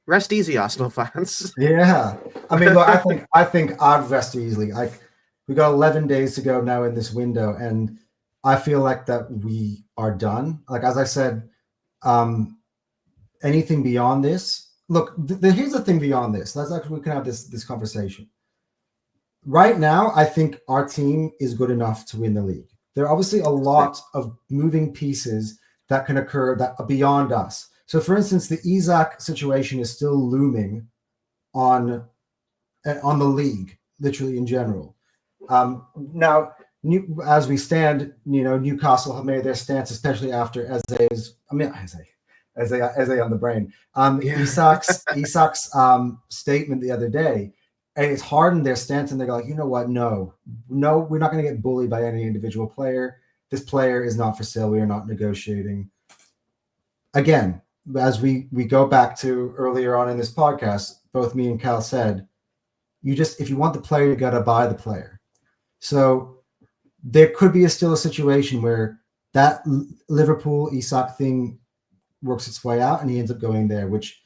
rest easy, Arsenal fans. Yeah. I mean, look, I think I'd rest easily. Like, we got 11 days to go now in this window, and I feel like that we are done. Like, as I said, anything beyond this, look, here's the thing beyond this. We can have this conversation. Right now, I think our team is good enough to win the league. There are obviously a lot of moving pieces that can occur that are beyond us. So, for instance, the EZE situation is still looming on the league, literally in general. Now, as we stand, Newcastle have made their stance, especially after Eze's on the brain. Isak's statement the other day, and it's hardened their stance, and they're like, you know what? No, we're not going to get bullied by any individual player. This player is not for sale. We are not negotiating. Again, as we go back to earlier on in this podcast, both me and Cal said, if you want the player, you got to buy the player. So there could be still a situation where that Liverpool Isak thing works its way out and he ends up going there, which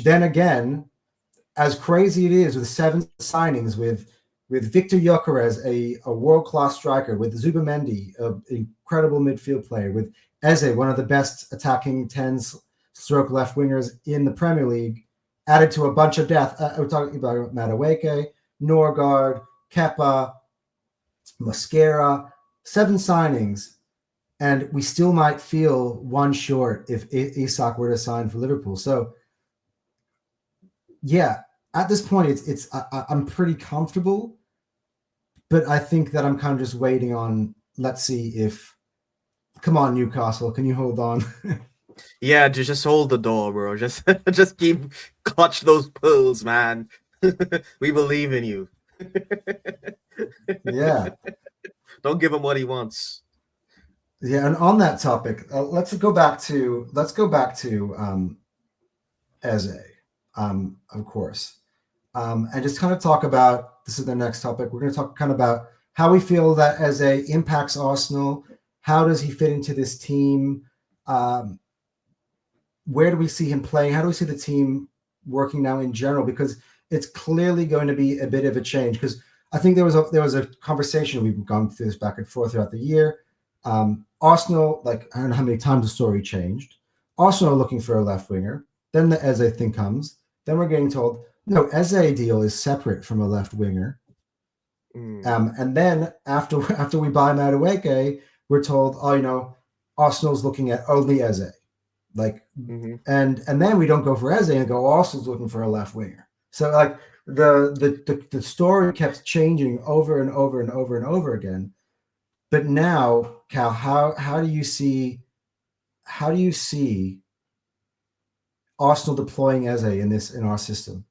then again, as crazy it is with 7 signings with Victor Gyökeres, a world-class striker, with Zubamendi, an incredible midfield player, with EZE, one of the best attacking 10s/left wingers in the Premier League, added to a bunch of depth. We're talking about Madueke, Norgard, Kepa, Mosquera, 7 signings, and we still might feel one short if Isak were to sign for Liverpool. So, yeah, at this point, I'm pretty comfortable, but I think that I'm kind of just waiting on. Let's see if. Come on, Newcastle, can you hold on? Yeah, just hold the door, bro. Just just keep clutch those pearls, man. We believe in you. Yeah. Don't give him what he wants. Yeah, and on that topic, let's go back to Eze, of course, and just kind of talk about this is the next topic. We're going to talk kind of about how we feel that Eze impacts Arsenal. How does he fit into this team? Where do we see him playing? How do we see the team working now in general? Because it's clearly going to be a bit of a change. Because I think there was a conversation, we've gone through this back and forth throughout the year. Arsenal, like I don't know how many times the story changed. Arsenal are looking for a left winger. Then the Eze thing comes. Then we're getting told, no, Eze deal is separate from a left winger. And then after we buy Madueke, we're told, oh, Arsenal's looking at only Eze. Like, and then we don't go for Eze and go, Arsenal's looking for a left winger. So like the story kept changing over and over and over and over again. But now, Cal, how do you see Arsenal deploying Eze in our system?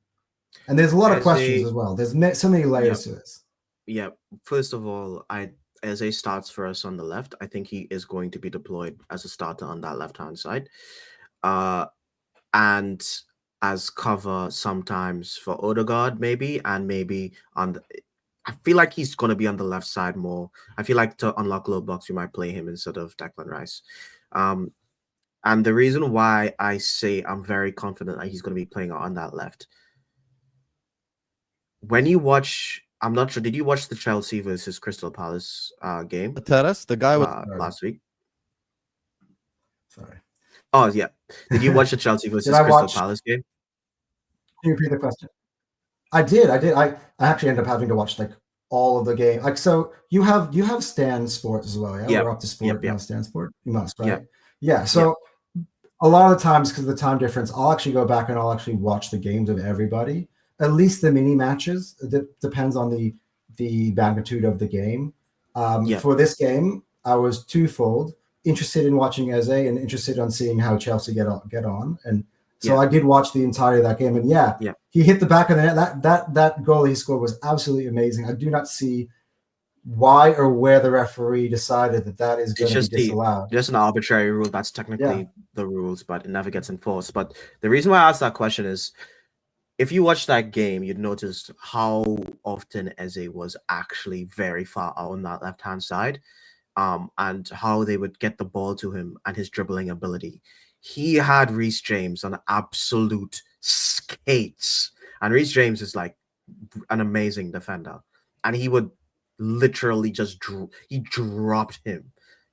And there's a lot of questions as well. There's so many layers to this. Yeah. First of all, Eze starts for us on the left. I think he is going to be deployed as a starter on that left-hand side. And as cover sometimes for Odegaard, maybe, and maybe on the I feel like he's going to be on the left side more. I feel like to unlock low blocks, we might play him instead of Declan Rice. And the reason why I say I'm very confident that he's going to be playing on that left. When you watch, I'm not sure, did you watch the Chelsea versus Crystal Palace game? Terrace, the guy with last week? Sorry. Oh, yeah. Did you watch the Chelsea versus Crystal Palace game? Can you repeat the question? I did. I actually ended up having to watch like all of the game. Like, so you have Stan Sports as well, yeah? Yep. We're up to sport now, Stan Sport. You must, right? Yep. Yeah. So a lot of the times, because of the time difference, I'll actually go back and I'll actually watch the games of everybody, at least the mini matches. It depends on the magnitude of the game. For this game, I was twofold: interested in watching Eze and interested in seeing how Chelsea get on. And so I did watch the entirety of that game, and he hit the back of the net. That goal he scored was absolutely amazing. I do not see why or where the referee decided that is going to be disallowed. Just an arbitrary rule. That's technically the rules, but it never gets enforced. But the reason why I asked that question is, if you watch that game, you'd notice how often Eze was actually very far out on that left-hand side, and how they would get the ball to him and his dribbling ability. He had Reece James on absolute skates, and Reece James is like an amazing defender, and he would literally just he dropped him,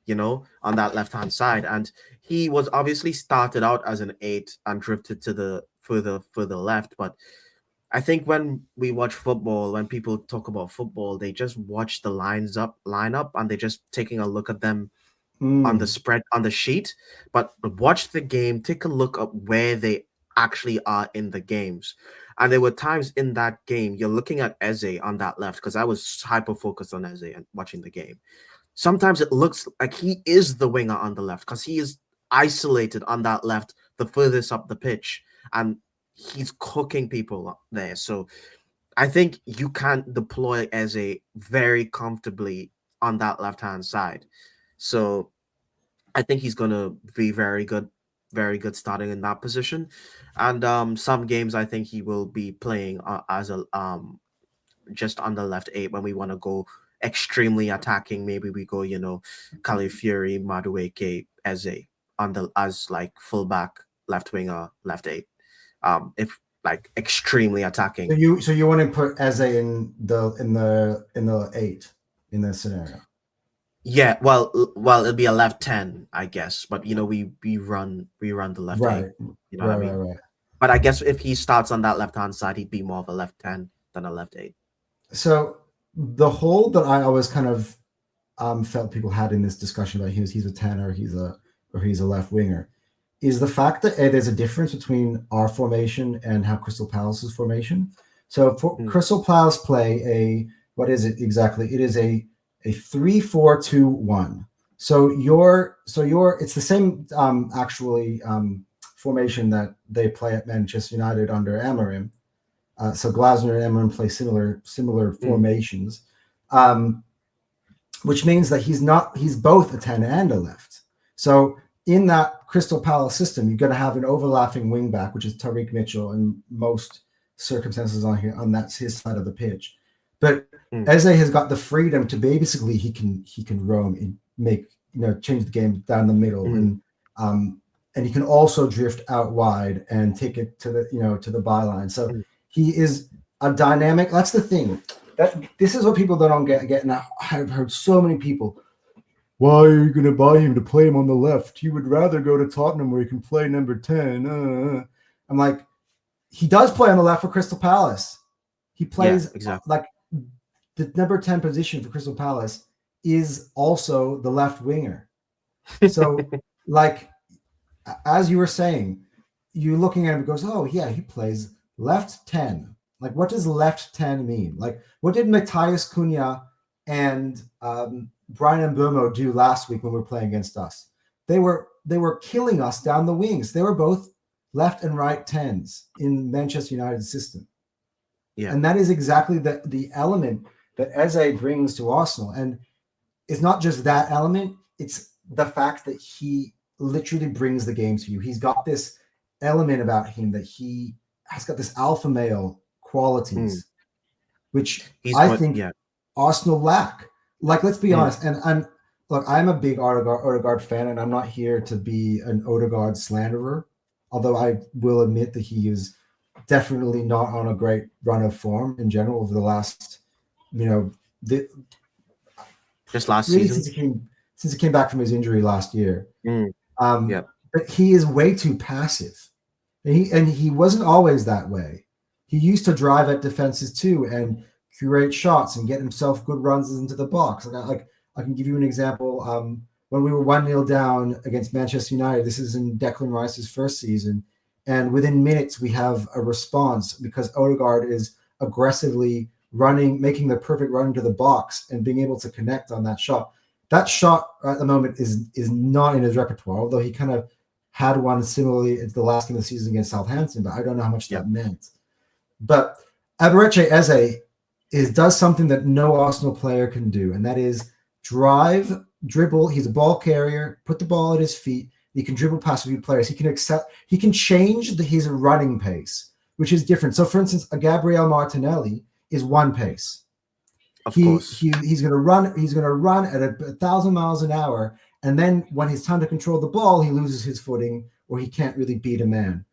on that left-hand side. And he was obviously started out as an 8 and drifted to the further left. But I think when we watch football, when people talk about football, they just watch the lineup, and they're just taking a look at them on the spread on the sheet. But watch the game, take a look at where they actually are in the games. And there were times in that game you're looking at Eze on that left, because I was hyper focused on Eze and watching the game. Sometimes it looks like he is the winger on the left, because he is isolated on that left, the furthest up the pitch, and he's cooking people up there. So I think you can deploy Eze very comfortably on that left-hand side. So I think he's going to be very good starting in that position. And some games I think he will be playing as a just on the left 8 when we want to go extremely attacking. Maybe we go, Calafiori, Madueke, Eze as like fullback, left winger, left 8. If like extremely attacking. So you want to put Eze in the 8 in this scenario? Yeah, well, it'll be a left 10, I guess. But we run the left 8. You know what I mean? Right. But I guess if he starts on that left hand side, he'd be more of a left 10 than a left 8. So the hole that I always kind of felt people had in this discussion about he's a 10 or he's a left winger is the fact that there's a difference between our formation and how Crystal Palace's formation. So for Crystal Palace play what is it exactly? It is a 3-4-2-1. It's the same actually formation that they play at Manchester United under Amorim. So Glasner and Amorim play similar formations, which means that he's both a 10 and a left. So in that Crystal Palace system, you're going to have an overlapping wing back, which is Tariq Mitchell in most circumstances on that's his side of the pitch. But Eze has got the freedom to basically he can roam and make change the game down the middle and he can also drift out wide and take it to the byline. So he is a dynamic. That's the thing. This is what people don't get. And I've heard so many people. Why are you going to buy him to play him on the left? You would rather go to Tottenham where he can play number 10. I'm like, he does play on the left for Crystal Palace. He plays like the number 10 position for Crystal Palace is also the left winger. So like, as you were saying, you're looking at him and goes, oh yeah, he plays left 10. Like, what does left 10 mean? Like, what did Matthias Cunha and Brian Mbeumo do last week when we were playing against us? They were killing us down the wings. They were both left and right 10s in Manchester United's system. Yeah. And that is exactly the element that Eze brings to Arsenal. And it's not just that element, it's the fact that he literally brings the game to you. He's got this element about him that he has got this alpha male qualities, which I think Arsenal lack. Like, let's be honest. And I'm a big Odegaard fan, and I'm not here to be an Odegaard slanderer, although I will admit that he is definitely not on a great run of form in general over the last, just last season since he came back from his injury last year. But he is way too passive, and he wasn't always that way. He used to drive at defenses too and curate shots and get himself good runs into the box. Like I can give you an example. When we were 1-0 down against Manchester United, this is in Declan Rice's first season, and within minutes we have a response because Odegaard is aggressively running, making the perfect run into the box and being able to connect on that shot. That shot at the moment is not in his repertoire, although he kind of had one similarly at the last game of the season against Southampton, but I don't know how much that meant. But EBERE Eze does something that no Arsenal player can do, and that is dribble. He's a ball carrier, put the ball at his feet. He can dribble past a few players. He can change his running pace, which is different. So, for instance, a Gabriel Martinelli is one pace. He's going to run. He's going to run at 1,000 miles an hour, and then when it's time to control the ball, he loses his footing, or he can't really beat a man.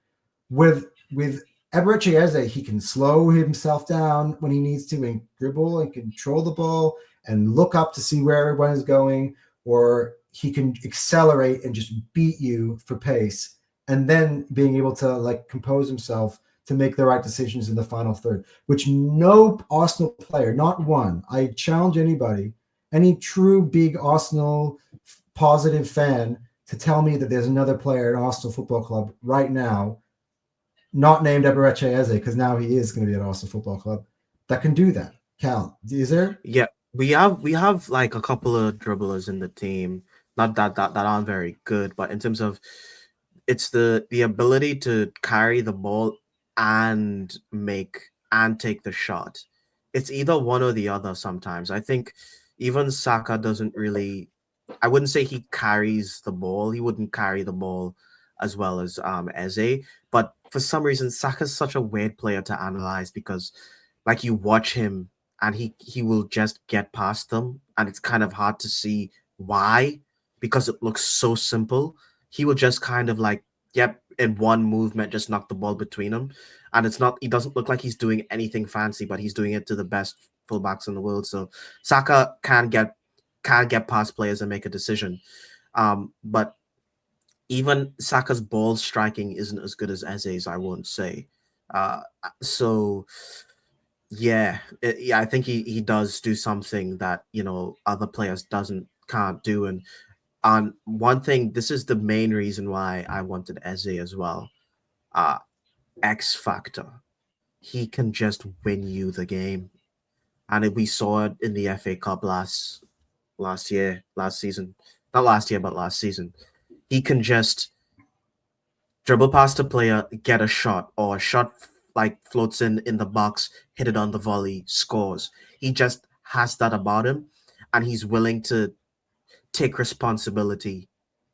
With EBERE Eze, he can slow himself down when he needs to and dribble and control the ball and look up to see where everyone is going, or he can accelerate and just beat you for pace, and then being able to compose himself to make the right decisions in the final third, which no Arsenal player, not one, I challenge anybody, any true big Arsenal positive fan to tell me that there's another player at Arsenal Football Club right now, not named EBERE Eze, because now he is going to be at Arsenal Football Club, that can do that. Cal, is there? Yeah, we have like a couple of dribblers in the team, not that aren't very good, but in terms of it's the ability to carry the ball and take the shot. It's either one or the other sometimes. I think even Saka doesn't really, I wouldn't say he carries the ball. He wouldn't carry the ball as well as Eze. But for some reason, Saka's such a weird player to analyze because you watch him and he will just get past them. And it's kind of hard to see why, because it looks so simple. He will just kind of in one movement, just knock the ball between them. And he doesn't look like he's doing anything fancy, but he's doing it to the best fullbacks in the world. So Saka can get past players and make a decision. But even Saka's ball striking isn't as good as Eze's, I won't say. So yeah, I think he does do something that, other players can't do. And one thing, this is the main reason why I wanted Eze as well. X factor. He can just win you the game. And we saw it in the FA Cup last season. not last year, but last season. He can just dribble past a player, get a shot, or a shot like floats in the box, hit it on the volley, scores. He just has that about him, and he's willing to take responsibility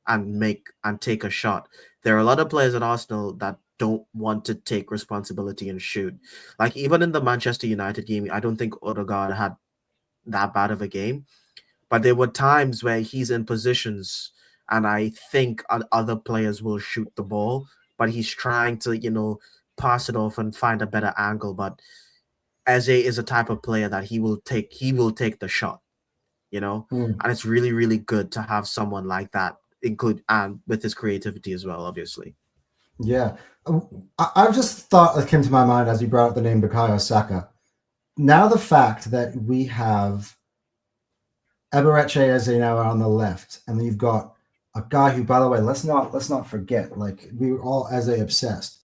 and take a shot. There are a lot of players at Arsenal that don't want to take responsibility and shoot. Like even in the Manchester United game, I don't think Odegaard had that bad of a game, but there were times where he's in positions and I think other players will shoot the ball, but he's trying to, pass it off and find a better angle. But Eze is a type of player that he will take the shot, Mm. and it's really, really good to have someone like that include and with his creativity as well, obviously. Yeah. I've just thought that came to my mind as you brought up the name Bukayo Saka. Now the fact that we have EBERE as they now are on the left, and then you've got a guy who, by the way, let's not forget, like we were all Eze obsessed,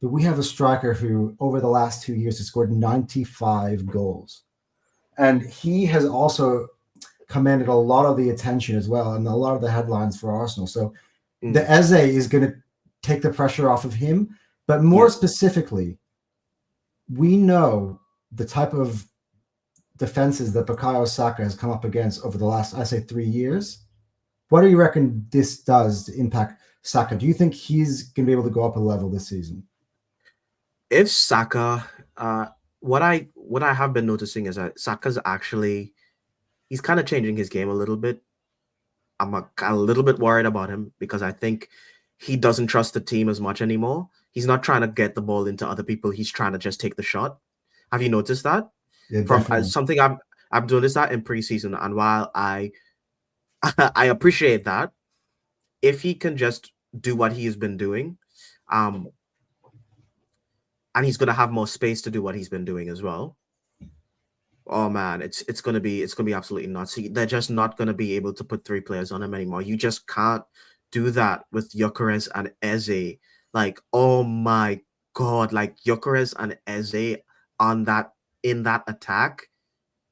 but we have a striker who over the last 2 years has scored 95 goals, and he has also commanded a lot of the attention as well, and a lot of the headlines for Arsenal. So the Eze is going to take the pressure off of him, but more specifically, we know the type of defenses that Bukayo Saka has come up against over the last, I say, 3 years. What do you reckon this does to impact Saka? Do you think he's going to be able to go up a level this season? If Saka, what I have been noticing is that Saka's actually he's kind of changing his game a little bit. I'm a little bit worried about him because I think he doesn't trust the team as much anymore. He's not trying to get the ball into other people. He's trying to just take the shot. Have you noticed that? Yeah, From definitely. something I've noticed that in preseason, and while I I appreciate that, if he can just do what he has been doing, um, and he's gonna have more space to do what he's been doing as well. Oh man, it's gonna be absolutely nuts. They're just not gonna be able to put three players on him anymore. You just can't do that with Gyökeres and Eze. Like, oh my god, like Gyökeres and Eze on that in that attack,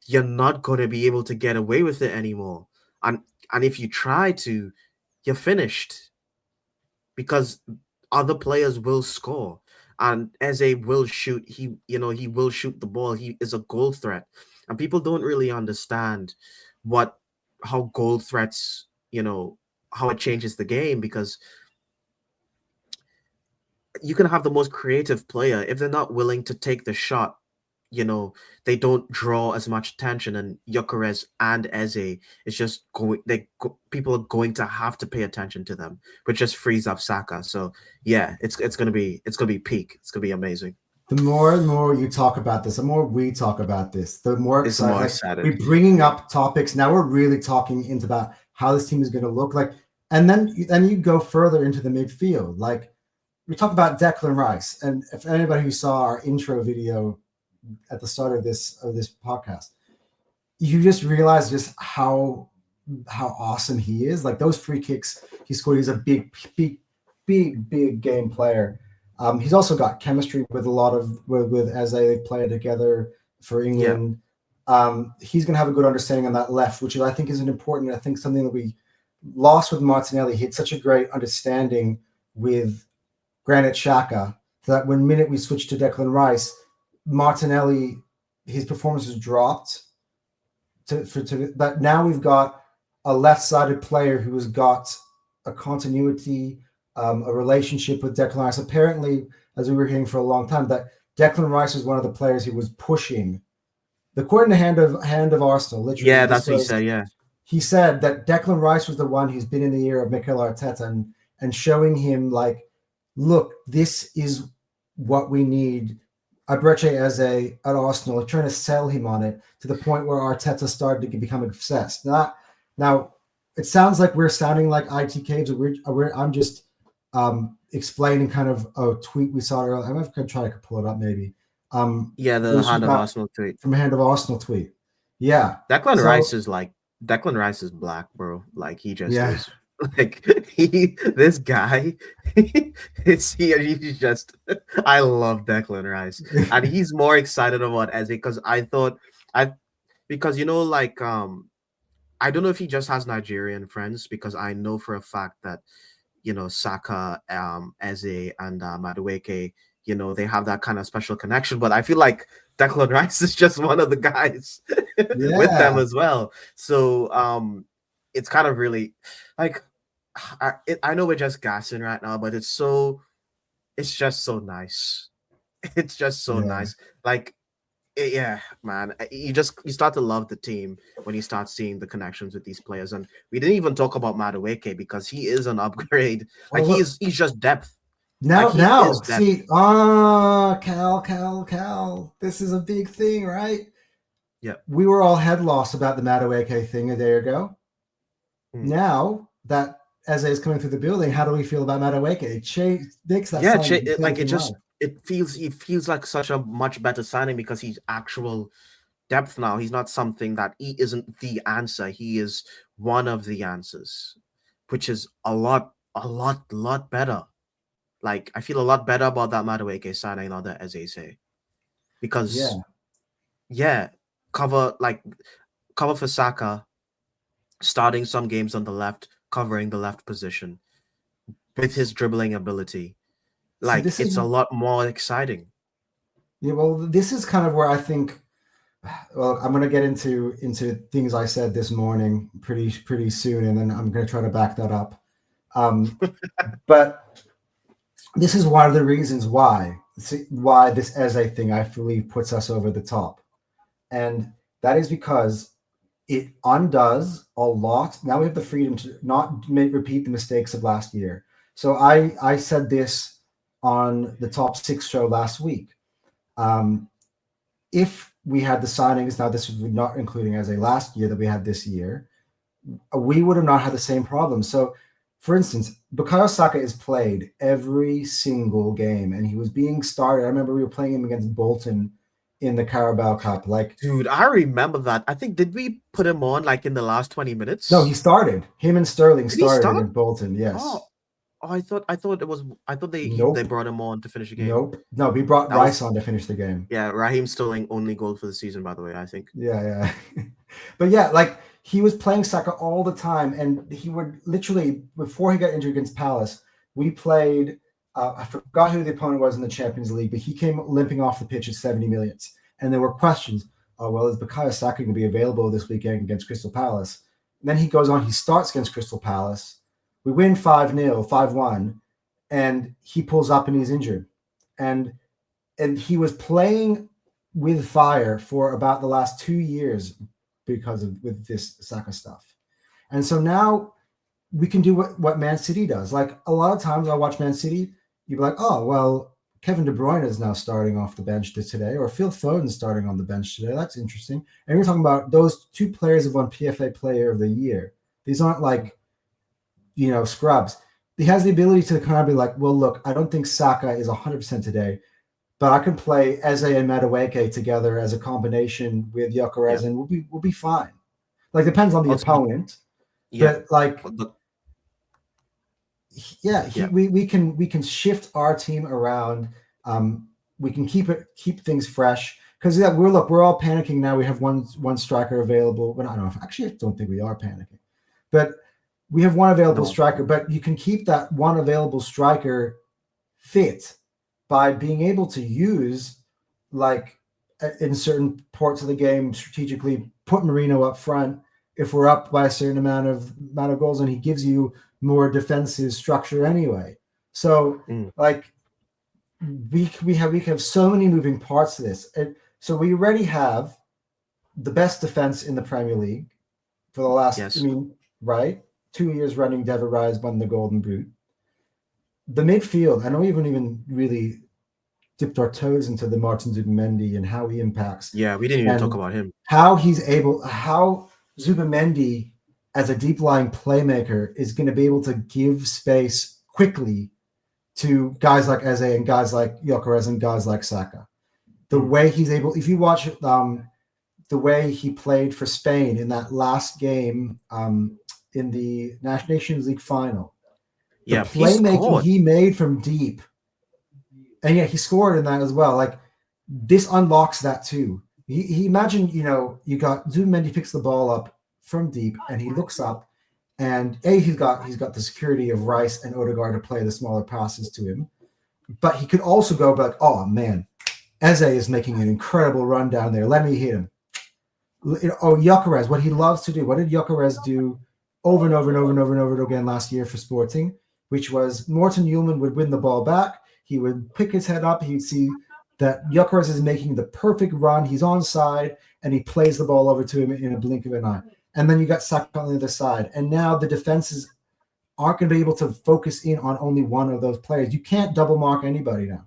you're not gonna be able to get away with it anymore. And if you try to, you're finished because other players will score. And Eze will shoot. He will shoot the ball. He is a goal threat. And people don't really understand what how goal threats, how it changes the game because you can have the most creative player if they're not willing to take the shot. They don't draw as much attention, and Gyökeres and Eze is just going. People are going to have to pay attention to them, which just frees up Saka. So yeah, it's gonna be peak. It's gonna be amazing. The more and more you talk about this, the more we talk about this, the more It's excited. more Like, excited. we're bringing up topics now. We're really talking into about how this team is going to look like, and then you go further into the midfield. Like we talk about Declan Rice, and if anybody who saw our intro video at the start of this podcast, you just realize just how awesome he is. Like those free kicks he scored. He's a big game player. He's also got chemistry with a lot of with as they play together for England. He's going to have a good understanding on that left, which I think is an important. I think something that we lost with Martinelli. He had such a great understanding with Granit Xhaka so that when minute we switched to Declan Rice, Martinelli, his performance has dropped. But now we've got a left-sided player who has got a continuity, a relationship with Declan Rice. Apparently, as we were hearing for a long time, that Declan Rice was one of the players who was pushing. According to Hand of Arsenal, literally. Yeah, that's what he said. Yeah, he said that Declan Rice was the one who's been in the ear of Mikel Arteta and showing him like, look, this is what we need. Eberechi Eze at Arsenal, trying to sell him on it to the point where Arteta started to become obsessed. Now, it sounds like we're sounding like IT caves. I'm just explaining kind of a tweet we saw earlier. I'm going to try to pull it up maybe. the Hand of Arsenal tweet from Hand of Arsenal tweet. Yeah, Declan Rice is black, bro. Like he just is. Like this guy, he's just. I love Declan Rice, and he's more excited about Eze because because like I don't know if he just has Nigerian friends, because I know for a fact that, Saka, Eze, and Madueke, they have that kind of special connection. But I feel like Declan Rice is just one of the guys with them Yeah, as well. So it's kind of really like, I know we're just gassing right now, but it's just so nice. It's just so yeah. nice. Like, yeah, man, you start to love the team when you start seeing the connections with these players. And we didn't even talk about Madueke, because he is an upgrade. Like, Well, look, he's just depth. Like, now, he is now, depth. see, Cal. This is a big thing, right? Yeah. We were all head lost about the Madueke thing a day ago. Mm. Now that Eze is coming through the building, how do we feel about Madueke? It makes that Yeah, sign like, changing life. it feels like such a much better signing, because he's actual depth now. He's not something that he isn't the answer. He is one of the answers, which is a lot better. Like, I feel a lot better about that Madueke signing now that Eze, because Yeah. yeah, cover like cover for Saka, starting some games on the left, covering the left position with his dribbling ability. See, Like, it's a lot more exciting. this is kind of where I think. Well, I'm going to get into things I said this morning pretty soon, and then I'm going to try to back that up. But this is one of the reasons why this Eze thing I believe puts us over the top, and that is because it undoes a lot. Now we have the freedom to not repeat the mistakes of last year. So I said this on the top six show last week. Um, if we had the signings, now this is not including as a last year that we had this year, we would have not had the same problem. So, for instance, Bukayo Saka is played every single game, and he was being started. I remember we were playing him against Bolton in the Carabao Cup. Like, Dude, I remember that. I think, did we put him on like in the last 20 no, he minutes? started. Him and Sterling Did he started start? against Bolton. Oh, Yes. I thought they Nope. brought him on to finish the game. Nope. No, we brought That Rice was on to finish the game. Yeah, Raheem Sterling only goal for the season, by the way, I think. Yeah, yeah. But yeah, like he was playing Saka all the time, and he would literally before he got injured against Palace, we played. I forgot who the opponent was in the Champions League, but he came limping off the pitch at 70 millions, and there were questions. Oh well, is Bukayo Saka going to be available this weekend against Crystal Palace? And then he goes on. He starts against Crystal Palace. We win 5-0, 5-1, and he pulls up and he's injured, and he was playing with fire for about the last 2 years because of with this Saka stuff. And so now we can do what Man City does. Like a lot of times I watch Man City, you'd be like, oh, well, Kevin De Bruyne is now starting off the bench today, or Phil Foden's starting on the bench today. That's interesting. And we're talking about those two players have won PFA Player of the Year. These aren't like, scrubs. He has the ability to kind of be like, well, look, I don't think Saka is 100% today, but I can play Eze and Madueke together as a combination with Yeah. Gyökeres, and we'll be fine. Like depends on the Also, opponent, yeah. but like But yeah, yeah. we can shift our team around. We can keep things fresh because we're all panicking now. We have one striker available. But I don't know. Actually, I don't think we are panicking, but we have one available No. striker. But you can keep that one available striker fit by being able to use, like in certain parts of the game, strategically put Marino up front if we're up by a certain amount of goals, and he gives you more defensive structure anyway. So like we have so many moving parts to this. And so we already have the best defense in the Premier League for the last, Yes. right? 2 years running, David Raya won the Golden Boot. The midfield, I know we haven't even really dipped our toes into the Martin Zubimendi and how he impacts. Yeah, we didn't even talk about him. How Zubimendi as a deep lying playmaker is going to be able to give space quickly to guys like Eze and guys like Gyökeres and guys like Saka. The way he's able, if you watch the way he played for Spain in that last game in the Nations League final, the playmaking he made from deep, and yeah, he scored in that as well. Like this unlocks that too. He imagine, you got Zubimendi picks the ball up from deep, and he looks up, and he's got the security of Rice and Odegaard to play the smaller passes to him, but he could also go back. Oh man, Eze is making an incredible run down there. Let me hit him. Oh, Gyökeres, what he loves to do. What did Gyökeres do over and over and over and over and over again last year for Sporting? Which was Morten Ullman would win the ball back. He would pick his head up. He'd see that Gyökeres is making the perfect run. He's onside, and he plays the ball over to him in a blink of an eye. And then you got Saka on the other side. And now the defenses aren't going to be able to focus in on only one of those players. You can't double mark anybody now.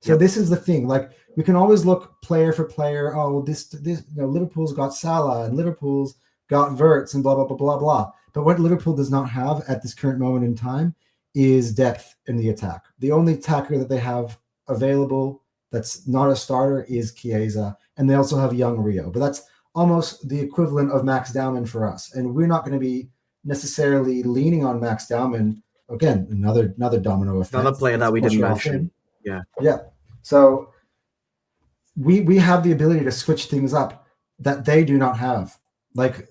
So This is the thing. Like, we can always look player for player. Oh, this Liverpool's got Salah and Liverpool's got Wirtz and blah, blah, blah, blah, blah. But what Liverpool does not have at this current moment in time is depth in the attack. The only attacker that they have available that's not a starter is Chiesa, and they also have young Rio. But that's almost the equivalent of Max Dowman for us. And we're not going to be necessarily leaning on Max Dowman. Again, another domino effect. Another player that we didn't mention. Yeah. So we have the ability to switch things up that they do not have. Like,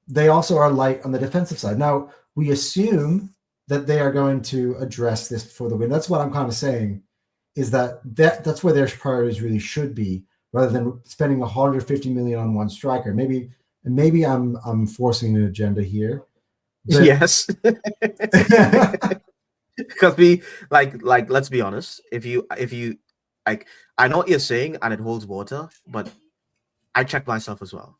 they also are light on the defensive side. Now, we assume that they are going to address this before the win. That's what I'm kind of saying, is that's where their priorities really should be, rather than spending 150 million on one striker. Maybe I'm forcing an agenda here. Yes. Because we like let's be honest, if you like, I know what you're saying and it holds water, but I check myself as well.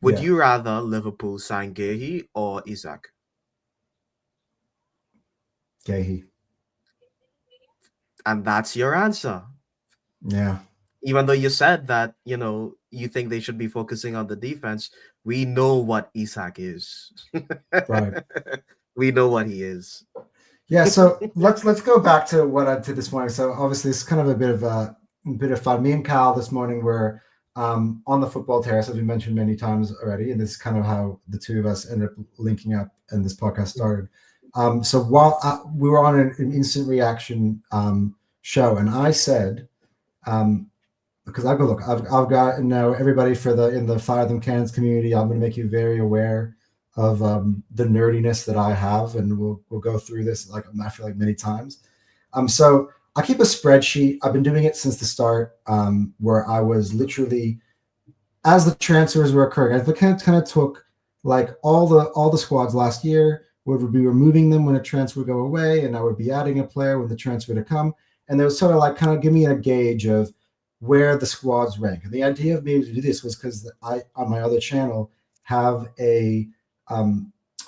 Would you rather Liverpool sign Guehi or Isak? Guehi. And that's your answer. Yeah. Even though you said that, you think they should be focusing on the defense, we know what Isak is. Right. We know what he is. Yeah, so let's go back to what I did this morning. So obviously it's kind of a bit of fun. Me and Cal this morning were on the football terrace, as we mentioned many times already, and this is kind of how the two of us ended up linking up and this podcast started. So while we were on an instant reaction show, and I said, because I've got everybody in the Fire Them Cannons community, I'm going to make you very aware of the nerdiness that I have, and we'll go through this I feel like many times. So I keep a spreadsheet. I've been doing it since the start, where I was literally, as the transfers were occurring, I kind of took like all the squads last year. We would be removing them when a transfer would go away, and I would be adding a player when the transfer to come. And they would sort of like kind of give me a gauge of where the squads rank. And the idea of me able to do this was because I, on my other channel, have a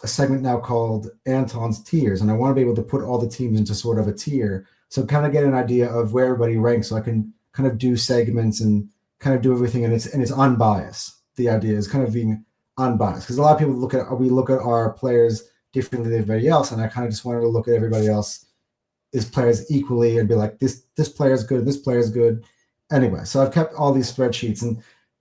segment now called Anton's Tiers, and I want to be able to put all the teams into sort of a tier, so kind of get an idea of where everybody ranks, so I can kind of do segments and kind of do everything, and it's unbiased. The idea is kind of being unbiased, because a lot of people look at our players differently than everybody else, and I kind of just wanted to look at everybody else as players equally and be like, this player is good, this player is good. Anyway, so I've kept all these spreadsheets,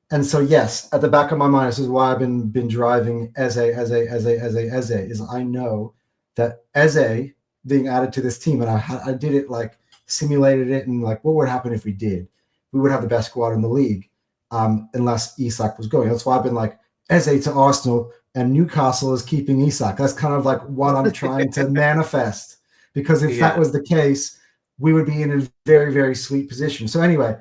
and so yes, at the back of my mind, this is why I've been driving Eze, is I know that Eze being added to this team, and I did it, like simulated it, and like what would happen if we did? We would have the best squad in the league, unless Isak was going. That's why I've been like, Eze to Arsenal, and Newcastle is keeping Isak. That's kind of like what I'm trying to manifest, because if that was the case, we would be in a very, very sweet position. So anyway,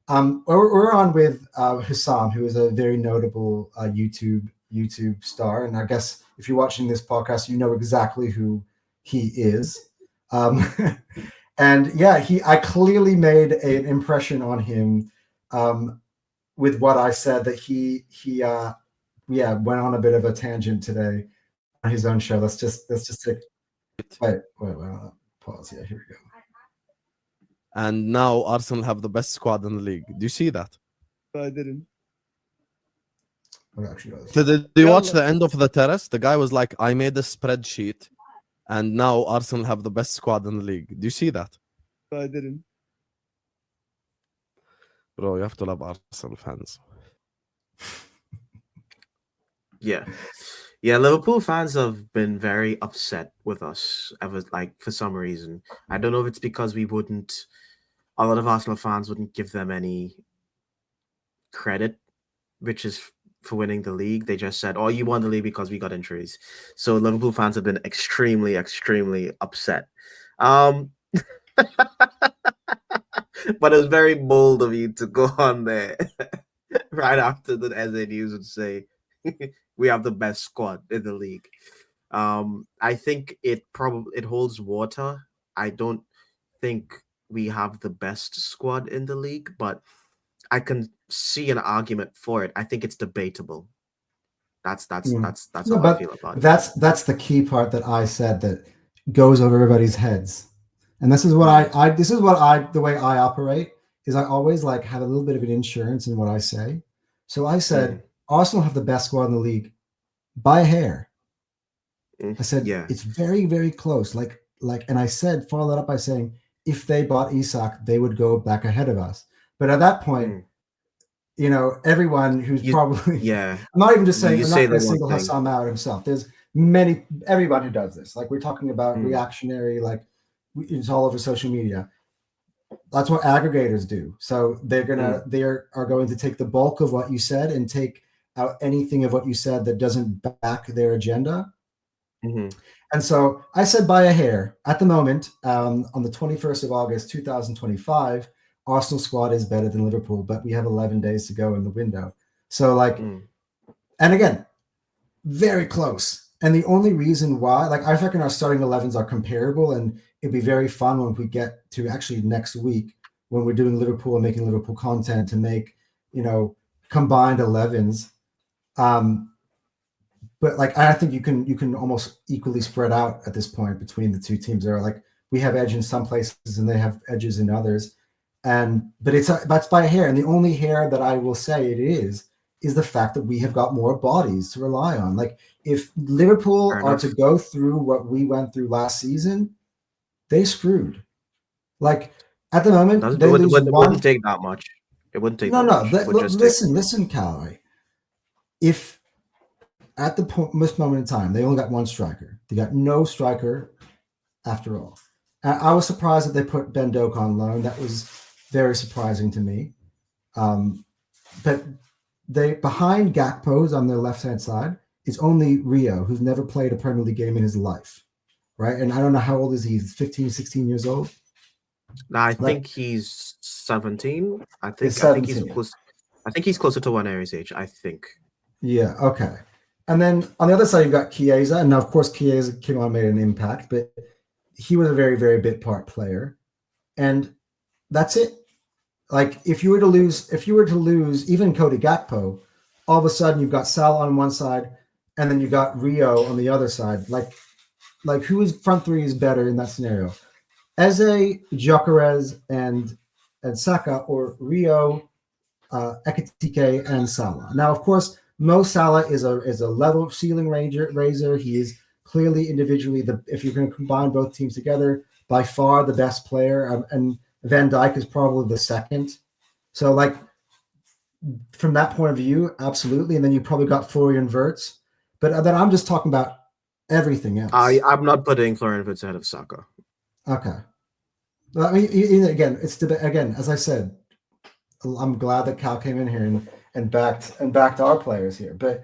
we're on with Hussam, who is a very notable YouTube star, and I guess if you're watching this podcast, you know exactly who he is. And yeah, I clearly made an impression on him with what I said, that he went on a bit of a tangent today on his own show. Let's just take wait, pause. Yeah, here we go. And now Arsenal have the best squad in the league. Do you see that? I didn't. Did you watch the end of the terrace? The guy was like, I made a spreadsheet, and now Arsenal have the best squad in the league. Do you see that? I didn't. Bro, you have to love Arsenal fans. Yeah, Liverpool fans have been very upset with us ever, like, for some reason. I don't know if it's because a lot of Arsenal fans wouldn't give them any credit, which is for winning the league. They just said, "Oh, you won the league because we got injuries." So Liverpool fans have been extremely, extremely upset. Um, but it was very bold of you to go on there right after the EZE news and say we have the best squad in the league. I think it holds water. I don't think we have the best squad in the league, but I can see an argument for it. I think it's debatable. That's No, how I but feel about it. that's the key part that I said that goes over everybody's heads. And this is what I this is what I the way I operate is I always like have a little bit of an insurance in what I say. So I said Arsenal have the best squad in the league by a hair. I said Yeah. it's very, very close. And I said, follow that up by saying if they bought Isak, they would go back ahead of us. But at that point, you know, everyone who's probably Yeah. I'm not even just saying You I'm say not going the to one single thing. Hassam out himself. There's everyone who does this. Like we're talking about reactionary, like it's all over social media. That's what aggregators do. So they are going to take the bulk of what you said and take out anything of what you said that doesn't back their agenda. And so I said by a hair at the moment, on the 21st of August, 2025, Arsenal squad is better than Liverpool, but we have 11 days to go in the window. So like, and again, very close. And the only reason why, like, I reckon our starting 11s are comparable, and it'd be very fun when we get to actually next week when we're doing Liverpool and making Liverpool content to make, you know, combined 11s. But like I think you can almost equally spread out at this point between the two teams. There are like we have edge in some places and they have edges in others, but that's by a hair. And the only hair that I will say it is the fact that we have got more bodies to rely on. Like if Liverpool are to go through what we went through last season, they screwed. Like at the moment, they lose one. It wouldn't take that much. It wouldn't take that much. Listen, Callie. If at the most moment in time, they only got one striker. They got no striker after all. I was surprised that they put Ben Doak on loan. That was very surprising to me. But they behind Gakpo's on their left-hand side is only Rio, who's never played a Premier League game in his life, right? And I don't know how old is he? He's 15, 16 years old? I think he's 17. I think he's close. I think he's closer to One Aries age, I think. Yeah, okay. And then on the other side, you've got Chiesa. And now, of course, Chiesa came on and made an impact, but he was a very, very bit part player. And that's it. Like if you were to lose even Cody Gakpo, all of a sudden you've got Salah on one side and then you got Rio on the other side. Like whose front three is better in that scenario? Eze, Gyökeres, and Saka, or Rio, Ekitike, and Salah. Now, of course, Mo Salah is a level ceiling raiser. He is clearly individually if you're going to combine both teams together, by far the best player. And Van Dijk is probably the second. So, like from that point of view, absolutely. And then you probably got Florian Wirtz. But then I'm just talking about everything else. I'm not putting Florian Wirtz ahead of Saka. Okay. Well, I mean, again, as I said, I'm glad that Cal came in here and backed our players here, but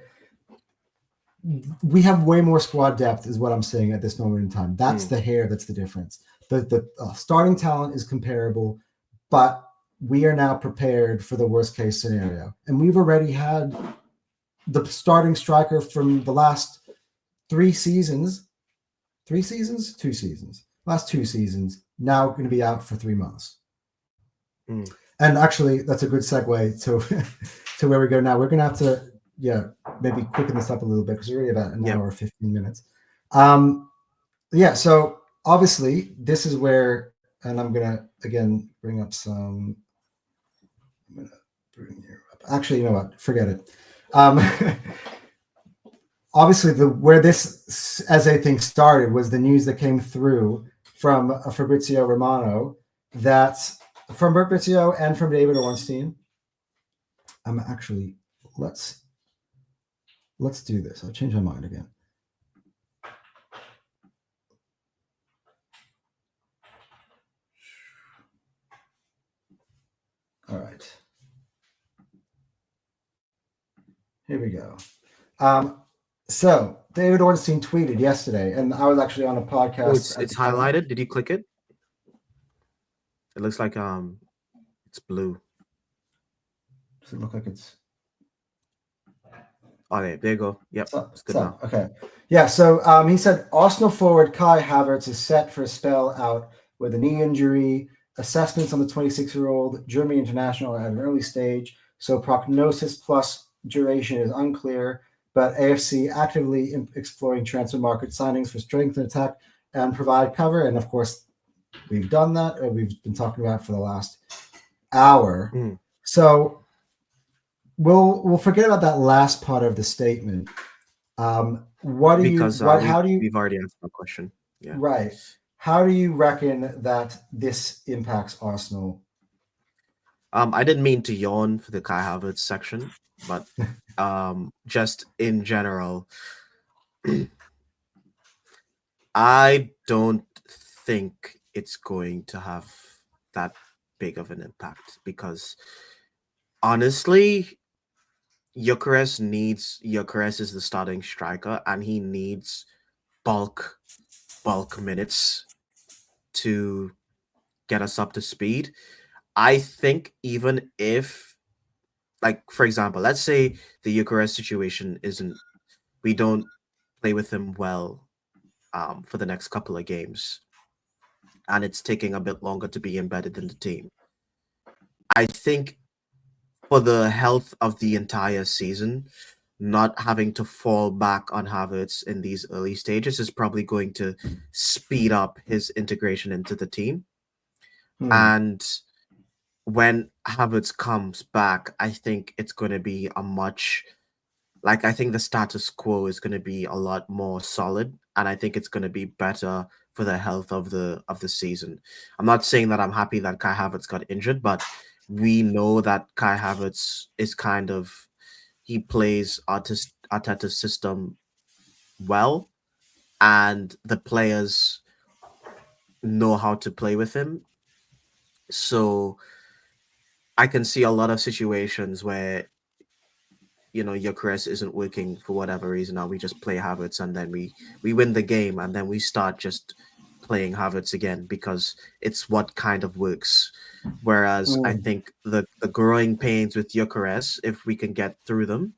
we have way more squad depth, is what I'm saying at this moment in time. That's the hair. That's the difference. The starting talent is comparable, but we are now prepared for the worst case scenario, and we've already had the starting striker from the last two seasons, last 2 seasons, now going to be out for 3 months. And actually, that's a good segue to where we go now. We're going to have to, maybe quicken this up a little bit because we're already about an hour, 15 minutes. So obviously, this is where, and I'm going to, again, bring up some, I'm going to bring you up. Actually, you know what? Forget it. Obviously, where this EZE thing started was the news that came through from Fabrizio Romano from Fabrizio and from David Ornstein. Actually, let's do this. I'll change my mind again. All right. Here we go. So David Ornstein tweeted yesterday, and I was actually on a podcast. Oh, it's highlighted. Did you click it? It looks like it's blue. Does it look like it's? Oh, there you go. Yep, it's good now. Okay. Yeah, so he said Arsenal forward Kai Havertz is set for a spell out with a knee injury. Assessments on the 26-year-old Germany international are at an early stage, so prognosis plus duration is unclear, but AFC actively exploring transfer market signings for strength and attack and provide cover. And of course, we've done that, or we've been talking about it for the last hour. So we'll forget about that last part of the statement. How do you? We've already answered that question. Yeah. Right. How do you reckon that this impacts Arsenal? I didn't mean to yawn for the Kai Havertz section, but just in general, I don't think it's going to have that big of an impact because honestly, Gyökeres is the starting striker and he needs bulk minutes to get us up to speed. I think even if, like, for example, let's say the Gyökeres situation we don't play with him well for the next couple of games and it's taking a bit longer to be embedded in the team. I think for the health of the entire season, not having to fall back on Havertz in these early stages is probably going to speed up his integration into the team. And when Havertz comes back, I think it's going to be I think the status quo is going to be a lot more solid, and I think it's going to be better for the health of the season. I'm not saying that I'm happy that Kai Havertz got injured, but we know that Kai Havertz is he plays Arteta's system well, and the players know how to play with him. So I can see a lot of situations where, Gyökeres isn't working for whatever reason, or we just play Havertz and then we win the game and then we start just playing Havertz again because it's what kind of works. Whereas I think the growing pains with Gyökeres, if we can get through them,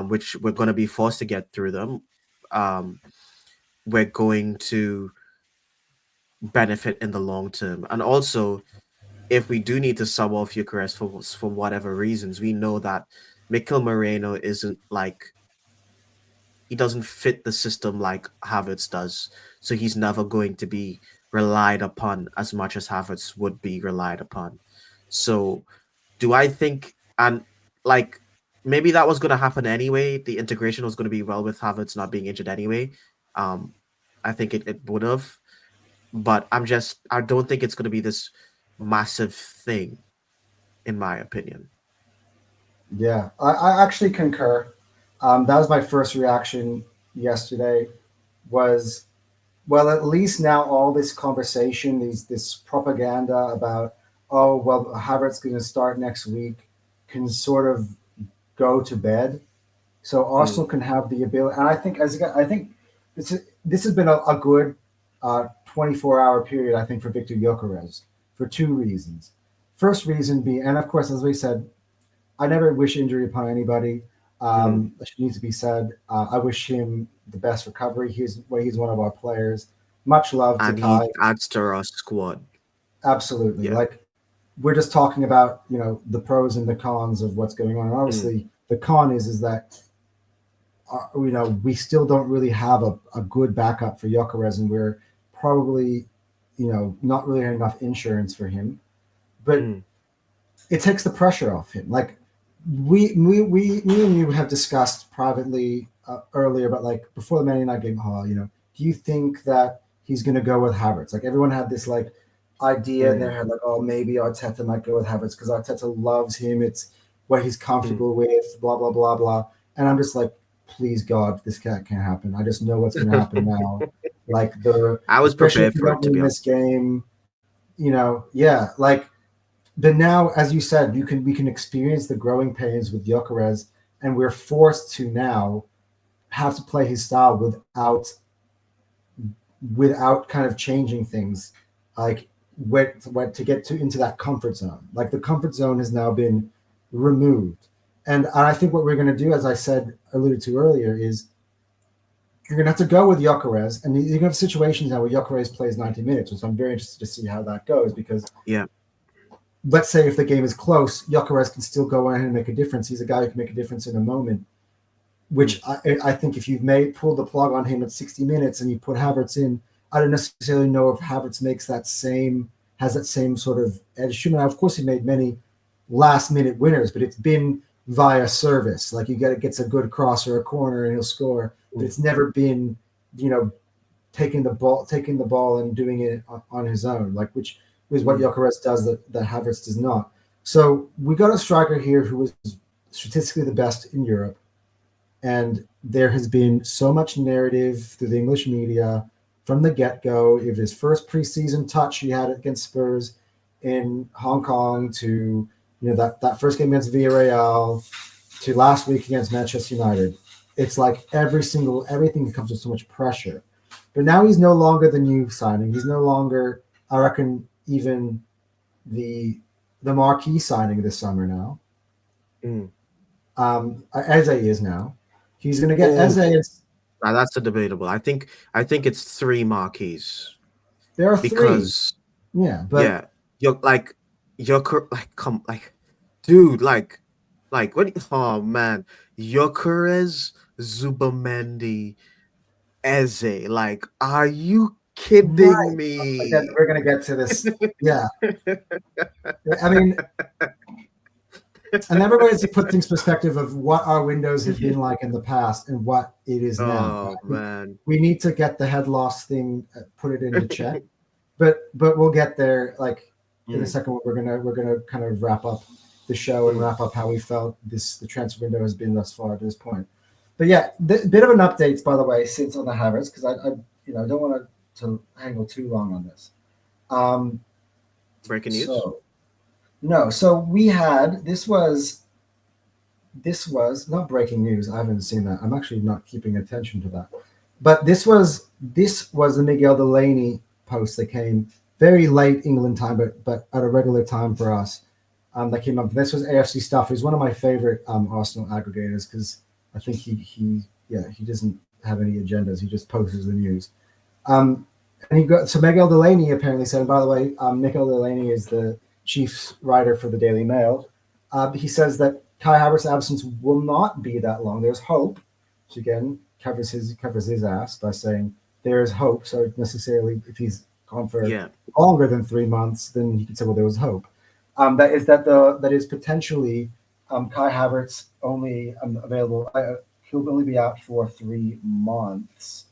which we're going to be forced to get through them, we're going to benefit in the long term. And also, if we do need to sub off Gyökeres for whatever reasons, we know that Mikel Moreno he doesn't fit the system like Havertz does. So he's never going to be relied upon as much as Havertz would be relied upon. So do I think, and maybe that was going to happen anyway. The integration was going to be well with Havertz not being injured anyway. I think it would have, but I don't think it's going to be this massive thing, in my opinion. Yeah, I actually concur. That was my first reaction yesterday was, well, at least now all this conversation, this propaganda about, oh, well, Havertz going to start next week can sort of go to bed. So Arsenal can have the ability. And I think this has been a good 24-hour period, I think, for Victor Gyökeres for two reasons. First reason being, and of course, as we said, I never wish injury upon anybody. That needs to be said. I wish him the best recovery. He's one of our players. Much love to Kai. He adds to our squad. Absolutely. Yeah. We're just talking about, the pros and the cons of what's going on. And obviously, the con is that, we still don't really have a good backup for Gyökeres, and we're probably, not really enough insurance for him. But it takes the pressure off him. Me and you have discussed privately earlier, but before the Man United game, do you think that he's going to go with Havertz? Everyone had this idea in their head, oh, maybe Arteta might go with Havertz because Arteta loves him. It's what he's comfortable with, blah, blah, blah, blah. And I'm just please God, this can't happen. I just know what's going to happen now. I was prepared for it to be this game, But now, as you said, we can experience the growing pains with Gyökeres and we're forced to now have to play his style without kind of changing things, like to get to into that comfort zone. Like the comfort zone has now been removed, and I think what we're going to do, as I said, alluded to earlier, is you're going to have to go with Gyökeres, and you're going to have situations now where Gyökeres plays 90 minutes, which I'm very interested to see how that goes, because let's say if the game is close, Gyökeres can still go in and make a difference. He's a guy who can make a difference in a moment, which I think if you've pulled the plug on him at 60 minutes and you put Havertz in, I don't necessarily know if Havertz has that same sort of edge. Now, of course, he made many last-minute winners, but it's been via service. Like gets a good cross or a corner and he'll score, but it's never been, taking the ball and doing it on his own, like which is what Gyökeres does that Havertz does not. So we got a striker here who was statistically the best in Europe. And there has been so much narrative through the English media from the get-go. If his first preseason touch he had against Spurs in Hong Kong, to that first game against Villarreal, to last week against Manchester United, it's like everything comes with so much pressure. But now he's no longer the new signing. He's no longer, I reckon, even the marquee signing this summer now. Eze is now. He's going to get Eze. Now that's a debatable. I think it's 3 marquees. There are because 3. Yeah, but oh man, Gyökeres, Zubamendi, Eze. Like, are you kidding me? Again, we're going to get to this. Yeah. I mean, and everybody has to put things in perspective of what our windows have been like in the past and what it is now. Oh man, we need to get the head loss thing, put it into check, but we'll get there. Like in a second, we're gonna kind of wrap up the show and wrap up how we felt the transfer window has been thus far to this point. But yeah, bit of an update, by the way, since on the Havertz, because I don't want to hang too long on this. Breaking news. So we had this was not breaking news. I haven't seen that. I'm actually not keeping attention to that. But this was the Miguel Delaney post that came very late England time, but at a regular time for us. That came up. This was AFC stuff. He's one of my favorite Arsenal aggregators because I think he doesn't have any agendas. He just posts the news. So Miguel Delaney apparently said, and by the way, Miguel Delaney is the chief writer for the Daily Mail. He says that Kai Havertz's absence will not be that long. There's hope, which again covers his ass by saying there is hope. So necessarily, if he's gone for longer than 3 months, then you can say, well, there was hope. That is potentially Kai Havertz only available. He'll only be out for 3 months,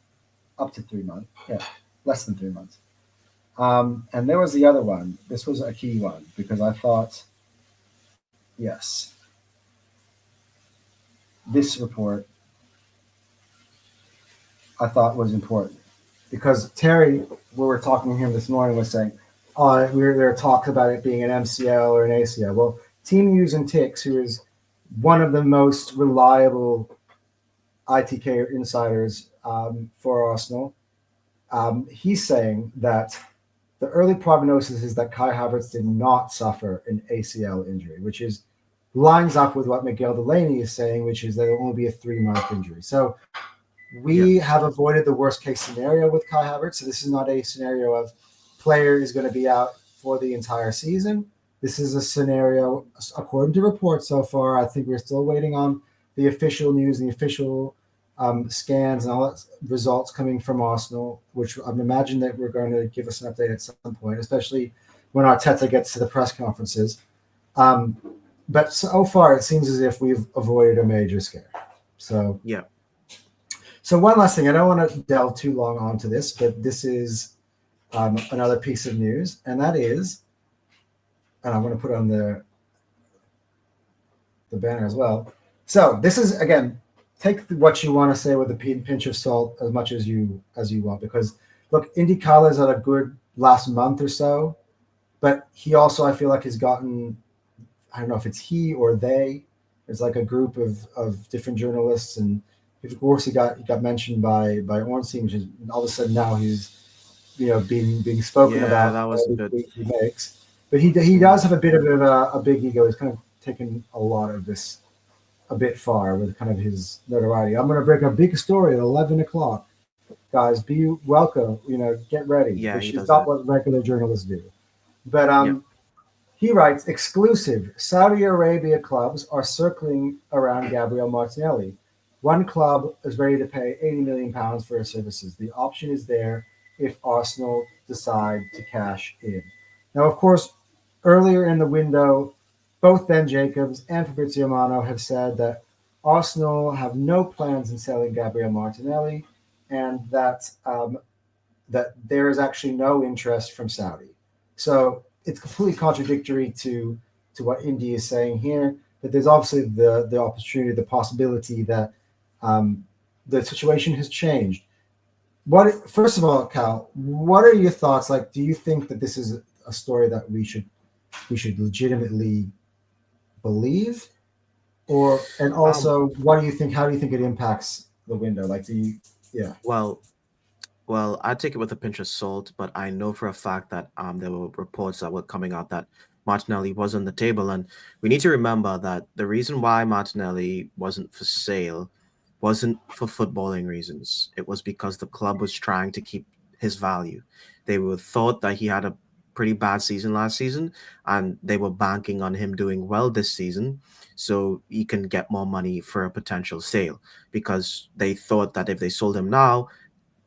up to 3 months. Yeah, less than 3 months. And there was the other one. This was a key one because I thought, yes, this report I thought was important because Terry, we were talking to him this morning, was saying, there are talks about it being an MCL or an ACL. Well, Team News and Ticks, who is one of the most reliable ITK insiders for Arsenal, he's saying that the early prognosis is that Kai Havertz did not suffer an ACL injury, which lines up with what Miguel Delaney is saying, which is that it will only be a 3-month injury. So we have avoided the worst case scenario with Kai Havertz. So this is not a scenario of player is going to be out for the entire season. This is a scenario, according to reports so far, I think we're still waiting on the official news and the official scans and all that results coming from Arsenal, which I imagine that we're going to give us an update at some point, especially when Arteta gets to the press conferences. But so far, it seems as if we've avoided a major scare. So yeah. So one last thing, I don't want to delve too long onto this, but this is another piece of news, and that is, and I'm going to put on the banner as well. So this is, again, take what you want to say with a pinch of salt as much as you want, because look, Indy Kala's had a good last month or so, but he also, I feel like, has gotten, I don't know if it's he or they, It's like a group of different journalists, and of course he got mentioned by Ornstein, which is all of a sudden now he's being spoken Yeah, about that for was a every bit. tweet he makes. But he Mm, does have a bit of a big ego. He's kind of taken a lot of this a bit far with kind of his notoriety. I'm going to break a big story at 11 o'clock, guys. Be welcome. Get ready, yeah, he which is does not that. what regular journalists do. But Yep. he writes, exclusive Saudi Arabia clubs are circling around Gabriel Martinelli. One club is ready to pay £80 million for his services. The option is there if Arsenal decide to cash in. Now, of course, earlier in the window, both Ben Jacobs and Fabrizio Romano have said that Arsenal have no plans in selling Gabriel Martinelli, and that there is actually no interest from Saudi. So it's completely contradictory to what India is saying here. But there's obviously the opportunity, the possibility that um, the situation has changed. What first of all, Cal, what are your thoughts? Like, do you think that this is a story that we should legitimately believe, or and Um. also what do you think? How do you think it impacts the window? Like, do you? Yeah. Well, Well, I take it with a pinch of salt, but I know for a fact that there were reports that were coming out that Martinelli was on the table, and we need to remember that the reason why Martinelli wasn't for sale wasn't for footballing reasons. It was because the club was trying to keep his value. They were thought that he had a pretty bad season last season, and they were banking on him doing well this season, so he can get more money for a potential sale. Because they thought that if they sold him now,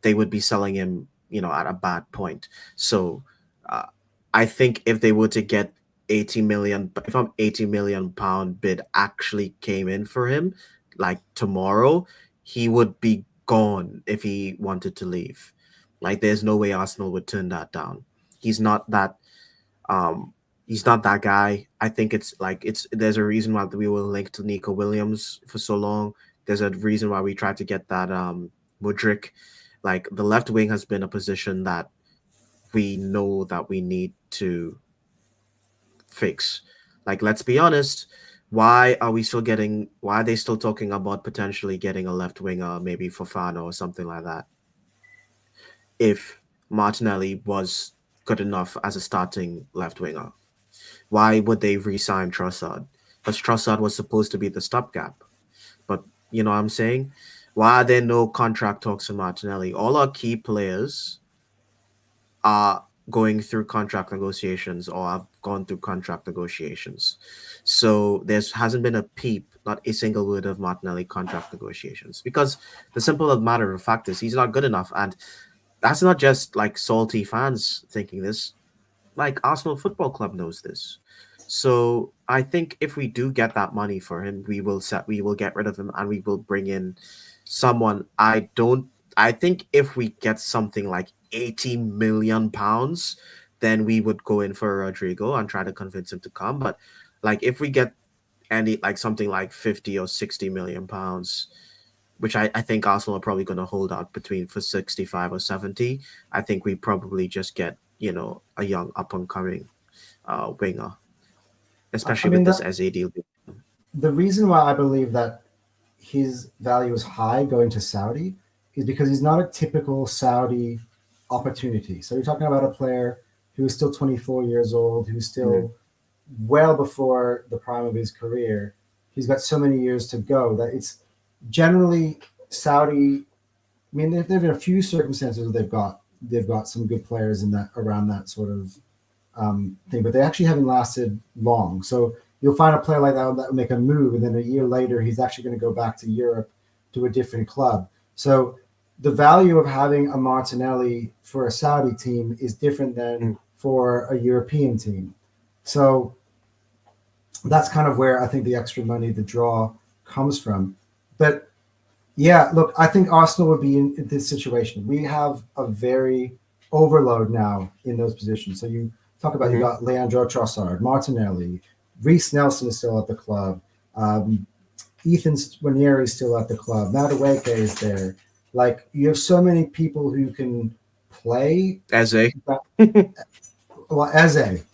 they would be selling him, at a bad point. So uh, I think if they were to get 80 million, if I'm 80 million pound bid actually came in for him, like tomorrow, he would be gone if he wanted to leave. Like there's no way Arsenal would turn that down. He's not that um he's not that guy. I think it's like there's a reason why we were linked to Nico Williams for so long. There's a reason why we tried to get that Mudrik. Like the left wing has been a position that we know that we need to fix. Like let's be honest, why are they still talking about potentially getting a left winger, maybe Fofana or something like that, if Martinelli was good enough as a starting left winger? Why would they re-sign Trossard? Because Trossard was supposed to be the stopgap. But you know what I'm saying? Why are there no contract talks for Martinelli? All our key players are going through contract negotiations or have gone through contract negotiations. So there hasn't been a peep, not a single word of Martinelli contract negotiations. Because the simple matter of fact is he's not good enough. And that's not just like salty fans thinking this, like Arsenal Football Club knows this. So I think if we do get that money for him, we will get rid of him and we will bring in someone. I think if we get something like 80 million pounds, then we would go in for Rodrigo and try to convince him to come. But like if we get like something like 50 or 60 million pounds, which I think Arsenal are probably going to hold out between for 65 or 70. I think we probably just get, a young up and coming winger, I especially with mean, this EZE deal. the reason why I believe that his value is high going to Saudi is because he's not a typical Saudi opportunity. So you're talking about a player who is still 24 years old, who's still well before the prime of his career. He's got so many years to go that it's generally Saudi. I mean, there've been a few circumstances where they've got some good players in that around that sort of thing, but they actually haven't lasted long. So you'll find a player like that will make a move, and then a year later, he's actually going to go back to Europe to a different club. So the value of having a Martinelli for a Saudi team is different than Mm. for a European team. So that's kind of where I think the extra money, the draw, comes from. But yeah, look, I think Arsenal would be in this situation. We have a very overload now in those positions. So you talk about you Mm-hmm. got Leandro Trossard, Martinelli, Reece Nelson is still at the club, Ethan Swanieri is still at the club, Madueke is there. Like you have so many people who can play. EZE. Well, Eze,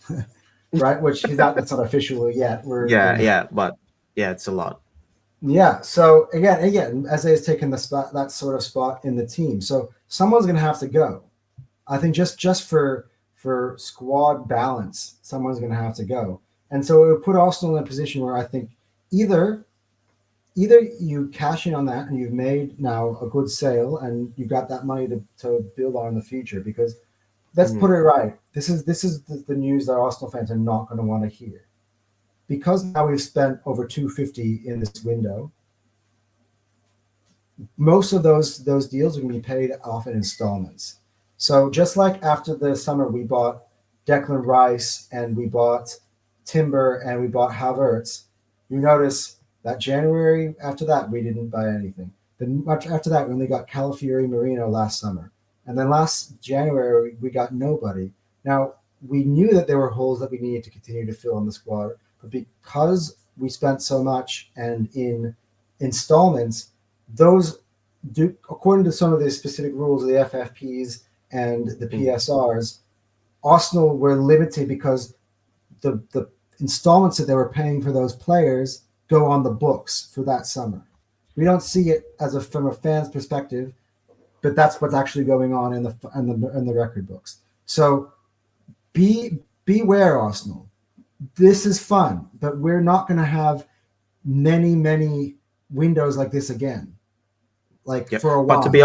right? Which he's not. That's not official yet. We're Yeah, yeah, but Yeah, it's a lot. Yeah. So again, Eze has taken the spot, that sort of spot in the team. So someone's going to have to go. I think just for squad balance, someone's going to have to go, and so it would put Arsenal in a position where I think either either you cash in on that and you've made now a good sale and you got that money to build on in the future, because let's put it right, this is the news that Arsenal fans are not going to want to hear, because now we've spent over 250 in this window. Most of those deals are going to be paid off in installments. So just like after the summer, we bought Declan Rice and we bought Timber and we bought Havertz. You notice that January after that we didn't buy anything. Then much after that we only got Calafiori Marino last summer, and then last January we got nobody. Now we knew that there were holes that we needed to continue to fill in the squad, but because we spent so much and in installments, those do, according to some of the specific rules of the FFPs and the PSRs, Arsenal were limited because the installments that they were paying for those players go on the books for that summer. We don't see it from a fan's perspective, but that's what's actually going on in the record books. So beware, Arsenal. This is fun, but we're not going to have many windows like this again. For a while. But to be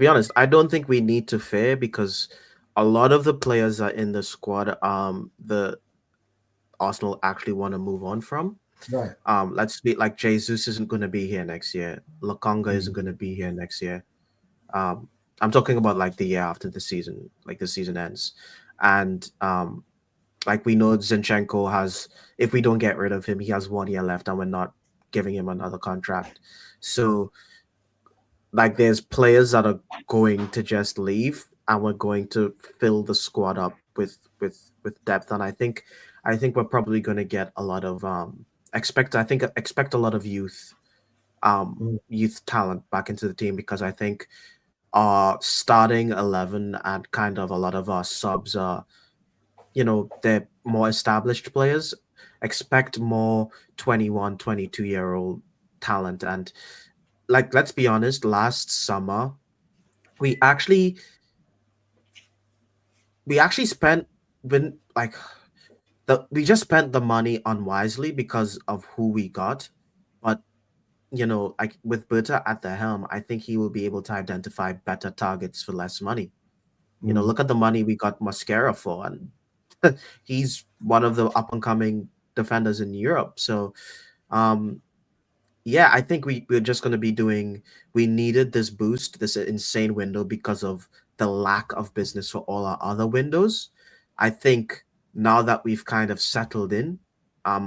honest, I don't think we need to fear, because a lot of the players are in the squad. The Arsenal actually want to move on from. Right. Let's be like, Jesus isn't going to be here next year. Lokonga isn't going to be here next year. I'm talking about like the year after the season, like the season ends, and like we know Zinchenko has. If we don't get rid of him, he has 1 year left, and we're not giving him another contract. So, like, there's players that are going to just leave, and we're going to fill the squad up with depth. And I think we're probably going to get a lot of expect a lot of youth talent back into the team, because I think our starting 11 and kind of a lot of our subs are, they're more established players. Expect more 21, 22-year-old talent. And like, let's be honest, last summer we actually spent when like we just spent the money unwisely because of who we got. But like with Berta at the helm, I think he will be able to identify better targets for less money. Look at the money we got Mascara for, and he's one of the up and coming defenders in Europe. So yeah, I think we're just going to be we needed this boost, this insane window, because of the lack of business for all our other windows. I think now that we've kind of settled in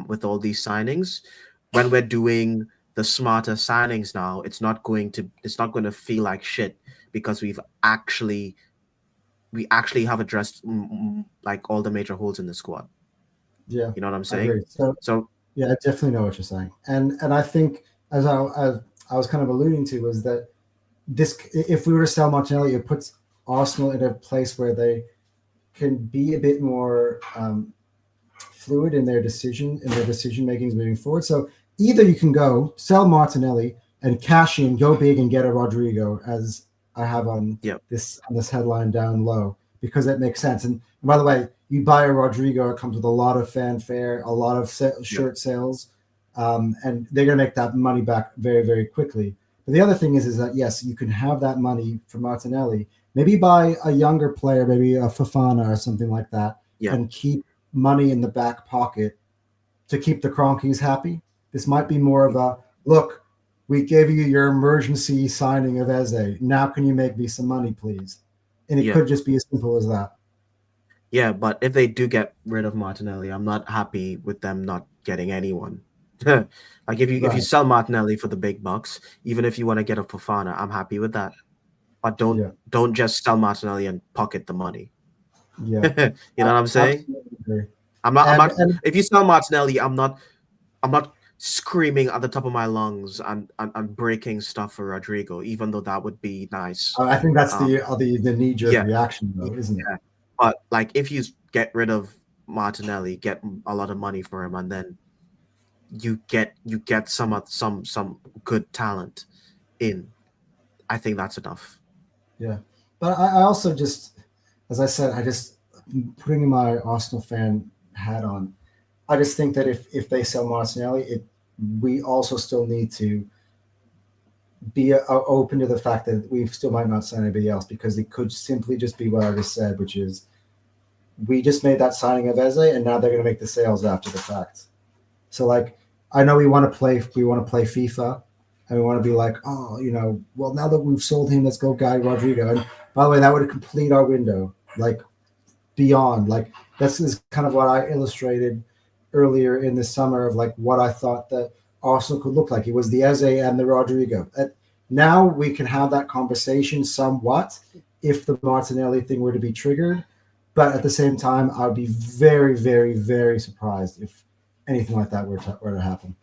with all these signings, when we're doing the smarter signings now, it's not going to feel like shit, because we actually have addressed like all the major holes in the squad. Yeah, you know what I'm I saying? agree. So yeah, I definitely know what you're saying, and I think as I was kind of alluding to, was that if we were to sell Martinelli, it puts Arsenal in a place where they can be a bit more fluid in their decision makings moving forward. So either you can go sell Martinelli and cash in, go big, and get a Rodrigo, as I have on this headline down low, because it makes sense. And by the way, you buy a Rodrigo, it comes with a lot of fanfare, a lot of shirt sales, and they're going to make that money back very, very quickly. But the other thing is that, yes, you can have that money for Martinelli, maybe buy a younger player, maybe a Fofana or something like that, and keep money in the back pocket to keep the Cronkies happy. This might be more of a, look, we gave you your emergency signing of Eze. Now can you make me some money, please? And it could just be as simple as that. Yeah, but if they do get rid of Martinelli, I'm not happy with them not getting anyone. Like if you sell Martinelli for the big bucks, even if you want to get a Fofana, I'm happy with that. But don't just sell Martinelli and pocket the money. Yeah, you know what I'm saying? Agree. I'm not. If you sell Martinelli, I'm not screaming at the top of my lungs and breaking stuff for Rodrigo, even though that would be nice. I think that's the knee-jerk reaction, though, isn't it? But like, if you get rid of Martinelli, get a lot of money for him, and then you get some good talent in. I think that's enough. Yeah, but I also just, as I said, I just putting my Arsenal fan hat on. I just think that if they sell Martinelli, we also still need to be open to the fact that we still might not sign anybody else, because it could simply just be what I just said, which is we just made that signing of Eze, and now they're going to make the sales after the fact. So like, I know we want to play FIFA, and we want to be like, oh, well, now that we've sold him, let's go guy Rodrigo. And by the way, that would complete our window, like beyond. Like that's is kind of what I illustrated earlier in the summer of like what I thought that Arsenal could look like. It was the Eze and the Rodrigo. Now we can have that conversation somewhat if the Martinelli thing were to be triggered. But at the same time, I'd be very, very, very surprised if anything like that were to happen.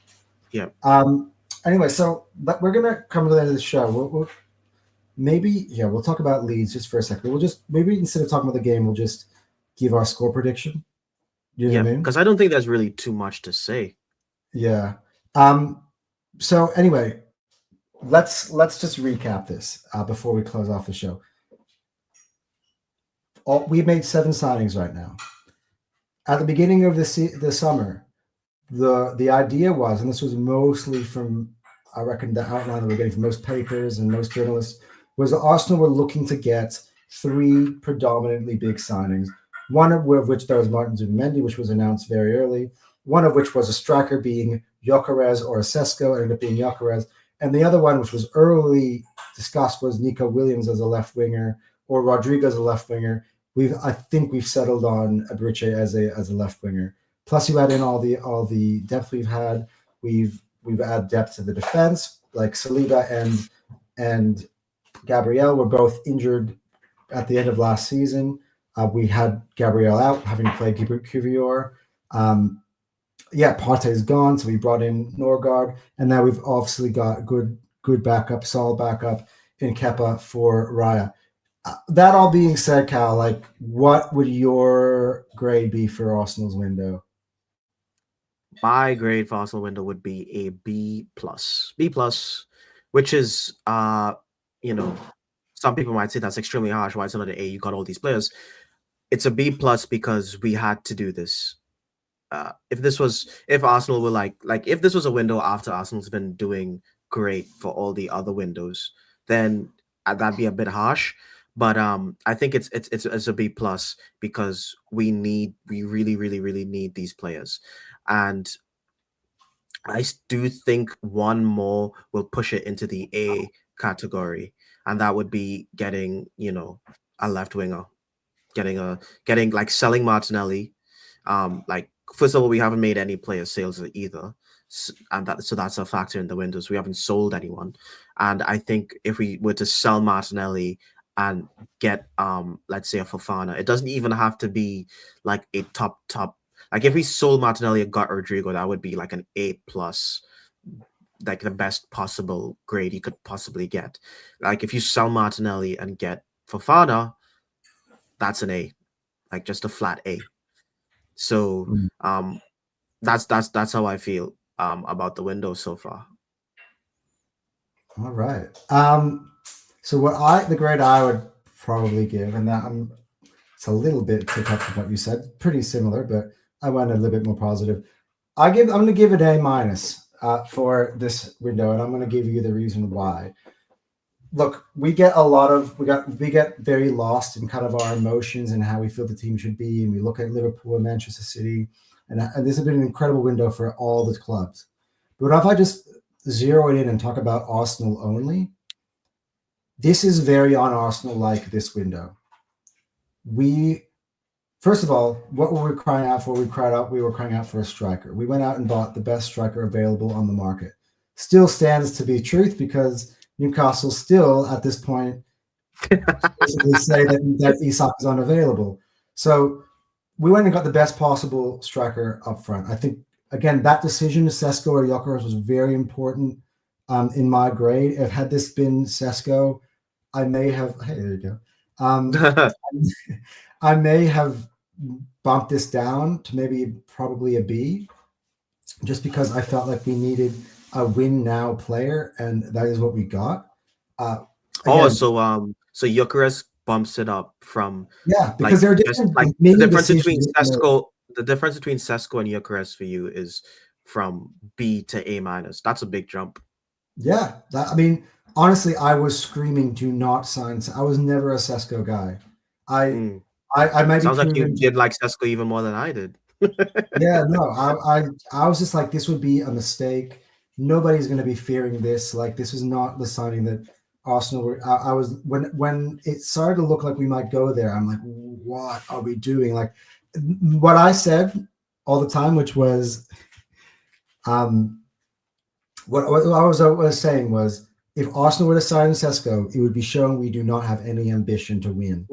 Yeah. Anyway, so we're gonna come to the end of the show. We'll maybe we'll talk about Leeds just for a second. We'll just maybe instead of talking about the game, we'll just give our score prediction. You know Yeah, what I mean? because I don't think there's really too much to say. Yeah. So anyway, let's just recap this before we close off the show. We've made 7 signings right now. At the beginning of the summer, the idea was, and this was mostly from, I reckon, the outline that we're getting from most papers and most journalists, was that Arsenal were looking to get 3 predominantly big signings. One of which there was Martin Zubimendi, which was announced very early. One of which was a striker, being Gyökeres or a Sesko, ended up being Gyökeres. And the other one, which was early discussed, was Nico Williams as a left winger or Rodrigo as a left winger. I think we've settled on EBERE as a left winger. Plus, you add in all the depth we've had. We've added depth to the defense, like Saliba and Gabriel were both injured at the end of last season. We had Gabriel out, having played Cuvior. Partey is gone, so we brought in Norgard, and now we've obviously got good backup, solid backup in Kepa for Raya. That all being said, Cal, like, what would your grade be for Arsenal's window? My grade for Arsenal window would be a B plus. B plus, which is some people might say that's extremely harsh. Why it's not an A? You got all these players. It's a B plus because we had to do this. If Arsenal were like if this was a window after Arsenal's been doing great for all the other windows, then that'd be a bit harsh. But I think it's a B plus because we really, really, really need these players. And I do think one more will push it into the A category, and that would be getting, a left winger, getting like selling Martinelli. Like, first of all, we haven't made any player sales either, and that's a factor in the windows. We haven't sold anyone, and I think if we were to sell Martinelli and get let's say a Fofana, it doesn't even have to be like a top. Like if we sold Martinelli and got Rodrigo, that would be like an A plus, like the best possible grade you could possibly get. Like if you sell Martinelli and get Fofana, that's an A, like just a flat A. So that's how I feel about the window so far. All right. So the grade I would probably give, and that it's a little bit to touch on what you said, pretty similar, but I went a little bit more positive. I'm going to give it A minus for this window, and I'm going to give you the reason why. Look, we get very lost in kind of our emotions and how we feel the team should be, and we look at Liverpool and Manchester City, and this has been an incredible window for all the clubs. But if I just zero it in and talk about Arsenal only, this is very un-Arsenal like this window. First of all, what were we crying out for? We were crying out for a striker. We went out and bought the best striker available on the market. Still stands to be truth because Newcastle still, at this point, basically say that Isak is unavailable. So we went and got the best possible striker up front. I think, again, that decision, Sesko or Gyökeres, was very important in my grade. If had this been Sesko, I may have. Hey, there you go. I may have bumped this down to probably a B. just because I felt like we needed a win now player, and that is what we got. Oh, Again, so Eucharist bumps it up from yeah, because like there are just different like the many difference between decisions. Sesko and Eucharist for you is from B to A minus. That's a big jump. Yeah, I mean, honestly, I was screaming, "Do not sign." I was never a Sesko guy. I, Mm. I might be Sounds like you proven. did like Sesko even more than I did. Yeah, no, I was just like, this would be a mistake. Nobody's going to be fearing this. Like, this was not the signing that Arsenal were. I was when it started to look like we might go there. I'm like, what are we doing? Like, what I said all the time, which was, what I was saying was, if Arsenal were to sign Sesko, it would be showing we do not have any ambition to win.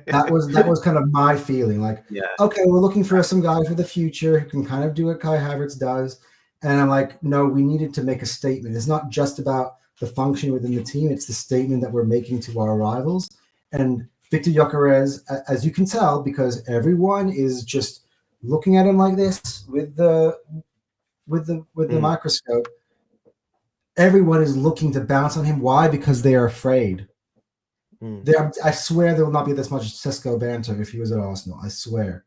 That was kind of my feeling. Like, Yeah. okay, we're looking for some guy for the future who can kind of do what Kai Havertz does. And I'm like, no, we needed to make a statement. It's not just about the function within the team, it's the statement that we're making to our rivals. And Victor Gyökeres, as you can tell, because everyone is just looking at him like this with the microscope. Everyone is looking to bounce on him. Why? Because they are afraid. I swear there will not be this much Sesko banter if he was at Arsenal. I swear.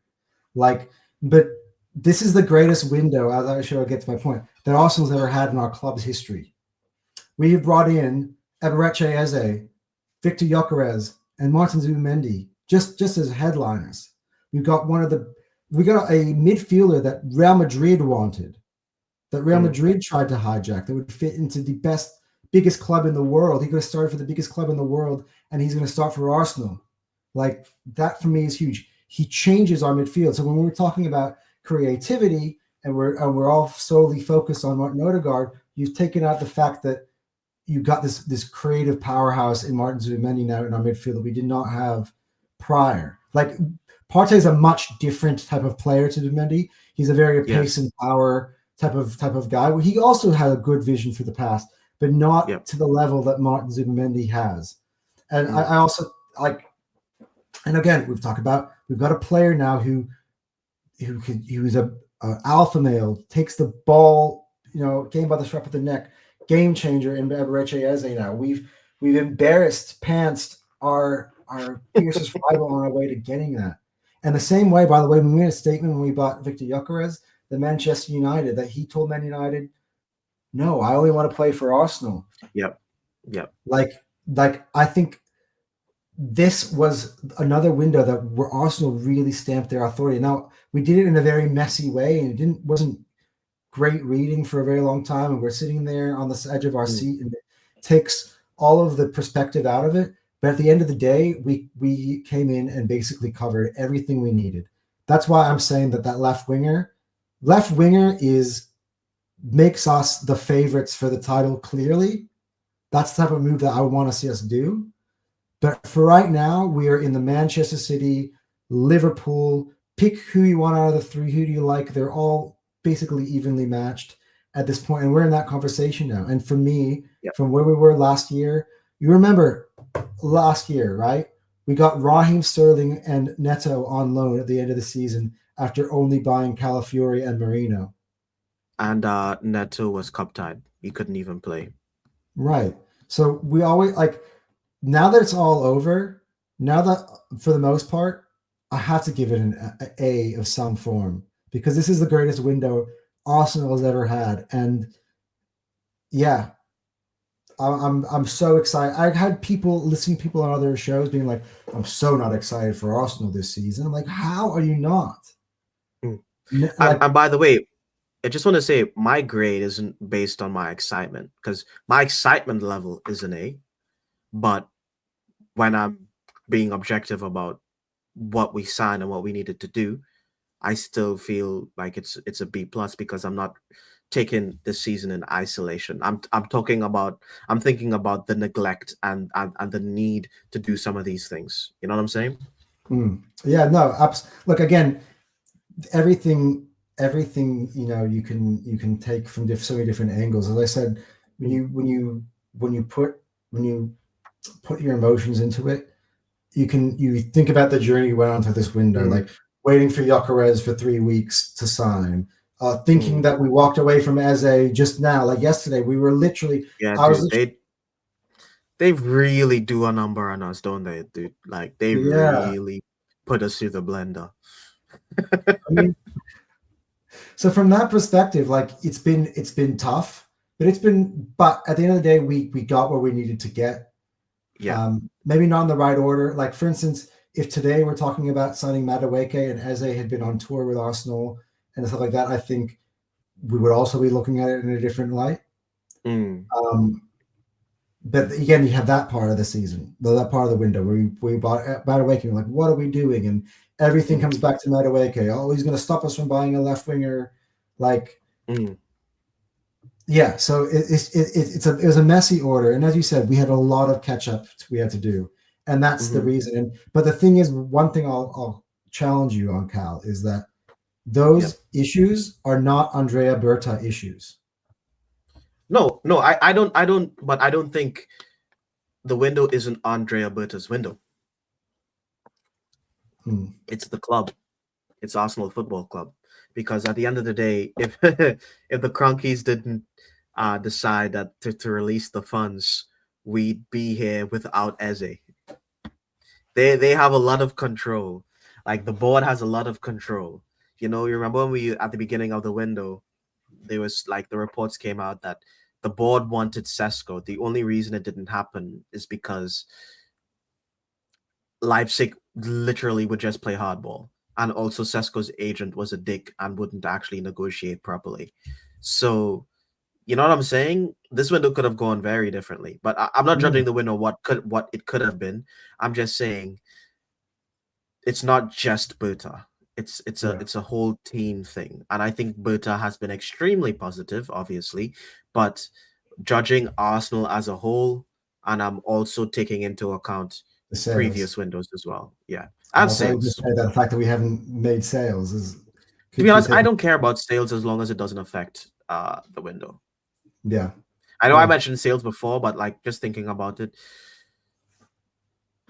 Like, but this is the greatest window, as I'm sure I get to my point, that Arsenal's ever had in our club's history. We've brought in EBERE EZE, Victor Gyökeres, and Martin Zubimendi just as headliners. We got a midfielder that Real Madrid wanted, that Real Madrid tried to hijack, that would fit into the biggest club in the world. He could have started for the biggest club in the world, and he's going to start for Arsenal. Like, that for me is huge. He changes our midfield. So when we're talking about creativity and we're all solely focused on Martin Odegaard, you've taken out the fact that you got this creative powerhouse in Martin Zubimendi now in our midfield that we did not have prior. Like, Partey is a much different type of player to Zubimendi. He's a very pace and power type of guy. He also had a good vision for the past, but not to the level that Martin Zubimendi has. And I also like, and again, we've got a player now who's a alpha male, takes the ball, game by the scruff of the neck, game changer in EBERE EZE now. We've pantsed our fiercest rival on our way to getting that. And the same way, by the way, we made a statement when we bought Victor Gyökeres, the Manchester United, that he told Man United, no, I only want to play for Arsenal. Yep. Like I think this was another window where Arsenal really stamped their authority. Now, we did it in a very messy way, and it wasn't great reading for a very long time, and we're sitting there on the edge of our seat, and it takes all of the perspective out of it. But at the end of the day, we came in and basically covered everything we needed. That's why I'm saying that left winger makes us the favorites for the title clearly. That's the type of move that I want to see us do. But for right now, we are in the Manchester City, Liverpool. Pick who you want out of the three. Who do you like? They're all basically evenly matched at this point, and we're in that conversation now. And for me, from where we were last year, you remember last year, right? We got Raheem Sterling and Neto on loan at the end of the season after only buying Calafiori and Marino. And Neto was cup tied. He couldn't even play. Right. So we always now that it's all over, now that for the most part, I have to give it an A of some form, because this is the greatest window Arsenal has ever had. And yeah, I'm so excited. I've had people on other shows being like, I'm so not excited for Arsenal this season. I'm like, how are you not? And by the way, I just want to say my grade isn't based on my excitement, because my excitement level is an A. But when I'm being objective about what we signed and what we needed to do, I still feel like it's a B plus, because I'm not taking this season in isolation. I'm thinking about the neglect and the need to do some of these things. You know what I'm saying? Yeah, no. Look, again, everything you can take from so many different angles. As I said, when you put your emotions into it, you think about the journey you went on to this window, like waiting for Gyökeres for 3 weeks to sign, thinking that we walked away from EZE just now, like yesterday. We were literally, Yeah, I was dude, they really do a number on us, don't they, dude? Like they really put us through the blender. I mean, so from that perspective, like it's been tough, but at the end of the day, we got where we needed to get. Yeah. Maybe not in the right order. Like for instance, if today we're talking about signing Madueke and EZE had been on tour with Arsenal and stuff like that, I think we would also be looking at it in a different light. But again, you have that part of the season, that part of the window where we bought Madueke. We're like, what are we doing? And everything comes back to Madueke. Oh, he's going to stop us from buying a left winger. Like, yeah. So it was a messy order, and as you said, we had a lot of catch up we had to do, and that's the reason. But the thing is, one thing I'll challenge you on, Cal, is that those issues are not Andrea Berta issues. No, I don't. But I don't think the window isn't Andrea Berta's window. It's the club. It's Arsenal Football Club. Because at the end of the day, if if the Cronkies didn't decide that to release the funds, we'd be here without EZE. They have a lot of control. Like the board has a lot of control. You know, you remember when we at the beginning of the window, there was like the reports came out that the board wanted Sesko. The only reason it didn't happen is because Leipzig literally would just play hardball. And also Sesko's agent was a dick and wouldn't actually negotiate properly. So, you know what I'm saying? This window could have gone very differently. But I'm not judging the window what it could have been. I'm just saying it's not just Berta. It's a whole team thing. And I think Berta has been extremely positive, obviously, but judging Arsenal as a whole, and I'm also taking into account the previous windows as well. Yeah. And sales. Just say that the fact that we haven't made sales is, to be honest, I don't care about sales as long as it doesn't affect the window. Yeah. I know I mentioned sales before, but like just thinking about it,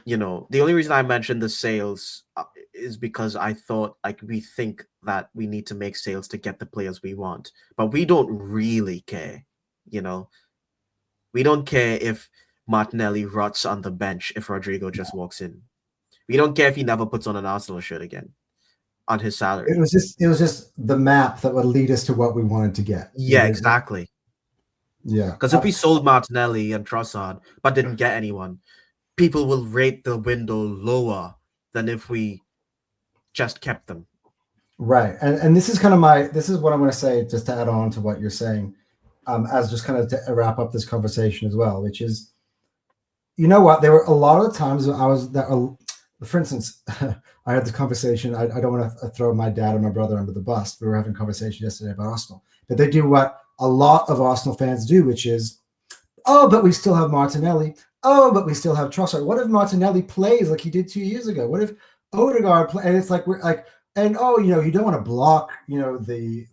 you know, the only reason I mentioned the sales is because I thought like we think that we need to make sales to get the players we want, but we don't really care, you know. We don't care if Martinelli rots on the bench if Rodrigo just walks in. We don't care if he never puts on an Arsenal shirt again on his salary. It was just the map that would lead us to what we wanted to get. Yeah, exactly. Yeah. Because if we sold Martinelli and Trossard but didn't get anyone, people will rate the window lower than if we just kept them. Right. And this is kind of this is what I'm going to say, just to add on to what you're saying, as just kind of to wrap up this conversation as well, which is, you know what, there were a lot of times I was that, for instance, I had the conversation. I don't want to throw my dad and my brother under the bus. We were having a conversation yesterday about Arsenal, but they do what a lot of Arsenal fans do, which is, oh, but we still have Martinelli. Oh, but we still have Trossard. What if Martinelli plays like he did 2 years ago? What if Odegaard play? And it's like we're like, and oh, you know, you don't want to block, you know, the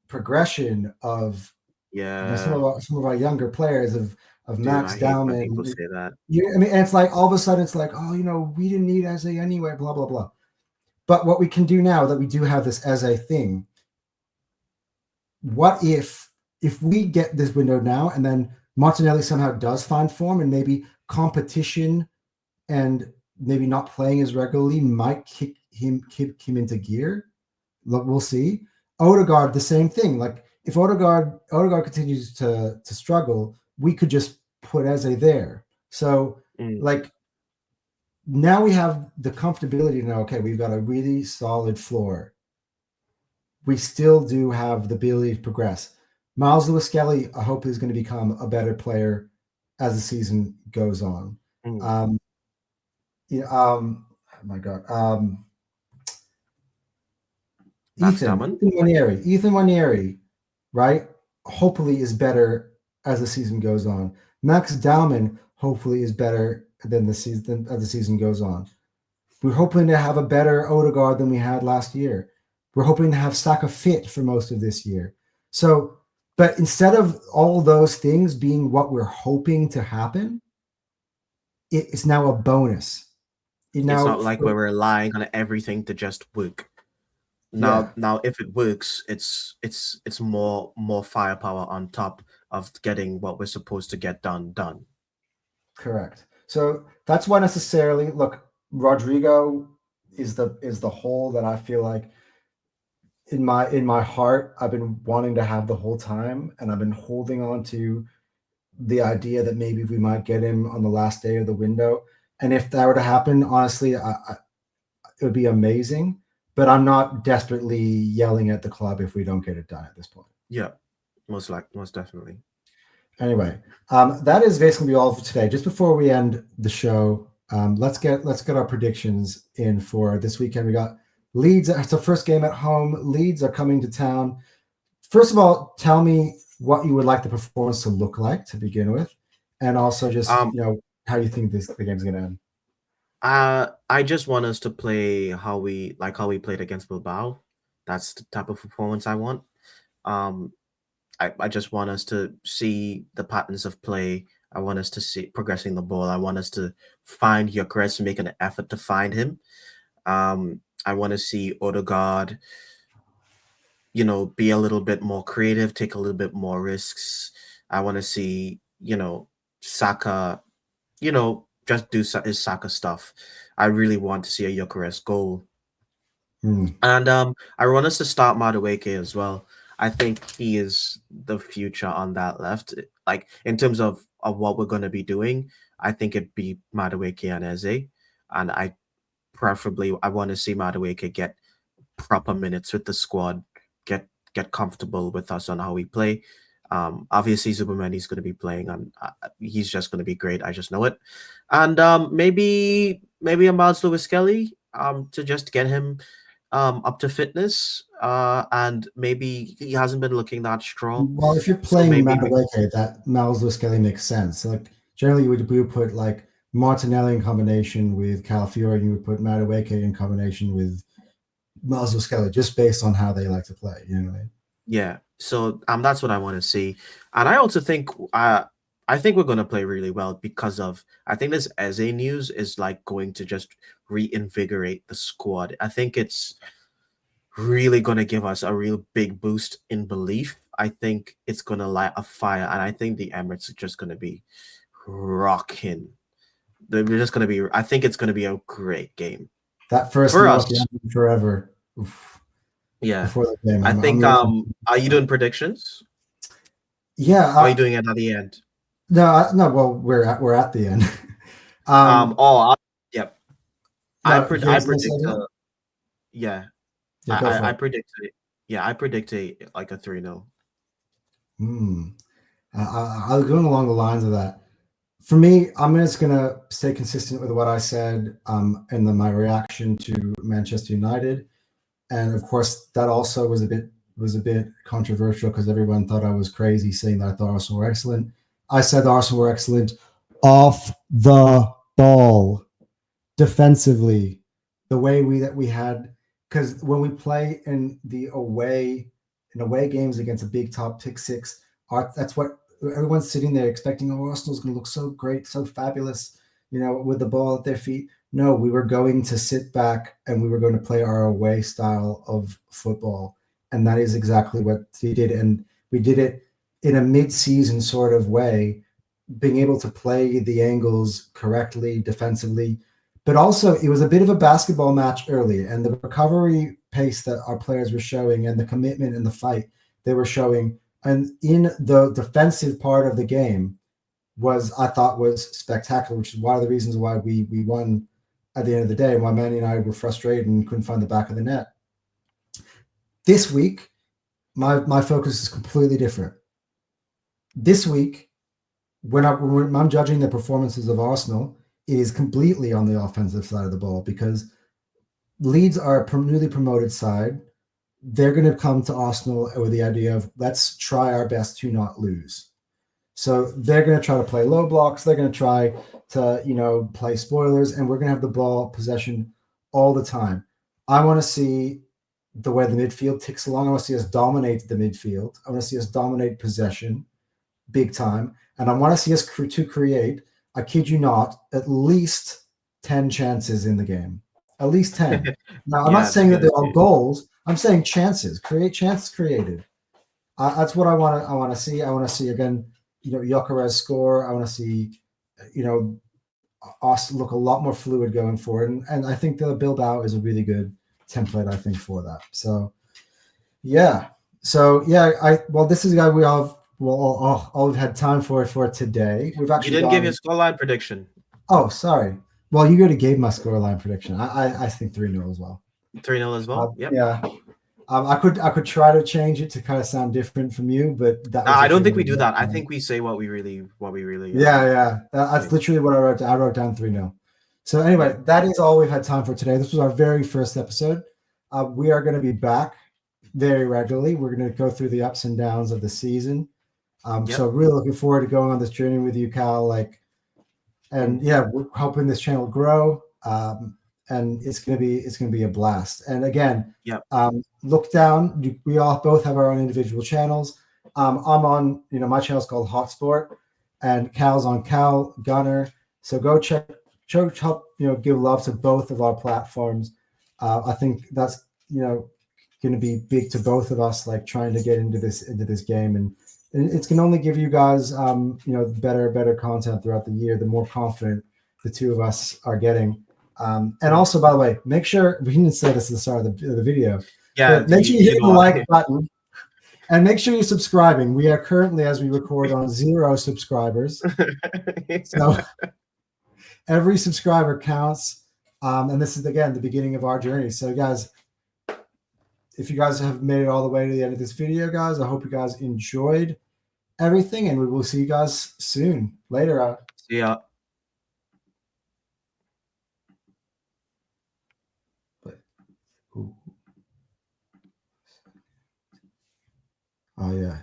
progression of some of our younger players of Max Dowman. People say that. I mean, and it's like all of a sudden it's like, oh, you know, we didn't need EZE anyway, blah blah blah. But what we can do now that we do have this EZE thing, what if we get this window now and then Martinelli somehow does find form and maybe competition and maybe not playing as regularly might kick him into gear. Look, we'll see. Odegaard, the same thing. Like if Odegaard continues to struggle, we could just put EZE there. So like now we have the comfortability to know, okay, we've got a really solid floor. We still do have the ability to progress. Miles Lewis-Skelly, I hope, is going to become a better player as the season goes on. Oh my God. Ethan Wanieri, right? Hopefully is better as the season goes on. Max Dowman hopefully is better than as the season goes on. We're hoping to have a better Odegaard than we had last year. We're hoping to have Saka fit for most of this year. So, but instead of all those things being what we're hoping to happen, it's now a bonus. It's not like we're relying on everything to just work. Now if it works, it's more firepower on top of getting what we're supposed to get done. Correct. So that's why necessarily look, Rodrigo is the hole that I feel like in my heart I've been wanting to have the whole time, and I've been holding on to the idea that maybe we might get him on the last day of the window. And if that were to happen, honestly, it would be amazing. But I'm not desperately yelling at the club if we don't get it done at this point. Yeah, most definitely. Anyway, that is basically all for today. Just before we end the show, let's get our predictions in for this weekend. We got Leeds. It's the first game at home. Leeds are coming to town. First of all, tell me what you would like the performance to look like to begin with, and also just how you think the game's going to end. I just want us to play how we played against Bilbao. That's the type of performance I want. I just want us to see the patterns of play. I want us to see progressing the ball. I want us to find Gyökeres, make an effort to find him. I want to see Odegaard, be a little bit more creative, take a little bit more risks. I want to see, Saka, just do his Saka stuff. I really want to see a Gyökeres goal. And I want us to start Madueke as well. I think he is the future on that left. Like in terms of what we're going to be doing, I think it'd be Madueke and EZE. And I want to see Madueke get proper minutes with the squad, get comfortable with us on how we play. Obviously Zubimendi's going to be playing, and he's just going to be great. I just know it. And maybe a Miles Lewis Kelly to just get him up to fitness, and maybe he hasn't been looking that strong. Well, if you're playing Madueke, that Miles Lewis Kelly makes sense. So, like generally, we would put like Martinelli in combination with Calafiori, and you would put Madueke in combination with Miles Lewis Kelly, just based on how they like to play. You know what I mean? Yeah. So that's what I want to see, and I also think I think we're going to play really well because I think this EZE news is like going to just reinvigorate the squad. I think it's really going to give us a real big boost in belief. I think it's going to light a fire, and I think the Emirates are just going to be rocking. They're just going to be. I think it's going to be a great game. That first for us forever. Oof. Yeah. Before the game, I think. Are you doing predictions? Yeah. Are you doing it at the end? No. Well, we're at the end. Yep. No, I predict. Yeah, I predict it. Yeah, I predict like a 3-0. I'll going along the lines of that. For me, I'm just gonna stay consistent with what I said in my reaction to Manchester United, and of course that also was a bit controversial because everyone thought I was crazy saying that I thought Arsenal were excellent. I said Arsenal were excellent off the ball, defensively, the way we had, because when we play in the away games against a big top six, that's what everyone's sitting there expecting. Oh, Arsenal's going to look so great, so fabulous, with the ball at their feet. No, we were going to sit back and we were going to play our away style of football, and that is exactly what we did. And we did it in a mid-season sort of way, being able to play the angles correctly defensively, but also it was a bit of a basketball match early, and the recovery pace that our players were showing and the commitment in the fight they were showing, and in the defensive part of the game I thought was spectacular, which is one of the reasons why we won at the end of the day, and why Manny and I were frustrated and couldn't find the back of the net. This week, my focus is completely different. This week, when I'm judging the performances of Arsenal, it is completely on the offensive side of the ball, because Leeds are a newly promoted side. They're going to come to Arsenal with the idea of let's try our best to not lose. So they're going to try to play low blocks. They're going to try to, play spoilers, and we're going to have the ball possession all the time. I want to see the way the midfield ticks along. I want to see us dominate the midfield. I want to see us dominate possession big time. And I want to see us to create, I kid you not, at least 10 chances in the game. At least 10. Now, I'm Yeah, not saying to be that they're honest all with you. goals. I'm saying chances. Create chances created. That's what I want to. I want to see. I want to see again. Gyökeres score. I want to see. Us look a lot more fluid going forward, and I think the build out is a really good template. I think for that. So, yeah. This is a guy we all we've had time for today. We've You actually didn't give your gone. scoreline prediction. Oh, sorry. Well, you already gave my scoreline prediction. I think 3-0 as well. 3-0 as well. Yep. Yeah. I could try to change it to kind of sound different from you, but that was. I don't think literally we do what I that. I wrote think we say what we really. Yeah. That's say. literally what I wrote down. I wrote down 3-0. So anyway, that is all we've had time for today. This was our very first episode. We are going to be back very regularly. We're going to go through the ups and downs of the season. So really looking forward to going on this journey with you, Cal. We're helping this channel grow. And it's gonna be a blast. And again, look down. We all both have our own individual channels. I'm on, my channel's called HotSport, and Cal's on CalGunner. So go check, help give love to both of our platforms. I think that's going to be big to both of us, like trying to get into this game, and it's going to only give you guys better content throughout the year. The more confident the two of us are getting. And also, by the way, make sure we didn't say this at the start of the video. Yeah, but make sure you hit the like button, and make sure you're subscribing. We are currently, as we record, on 0 subscribers. So every subscriber counts, and this is again the beginning of our journey. So, guys, if you guys have made it all the way to the end of this video, guys, I hope you guys enjoyed everything, and we will see you guys soon. Later. See ya. Oh yeah.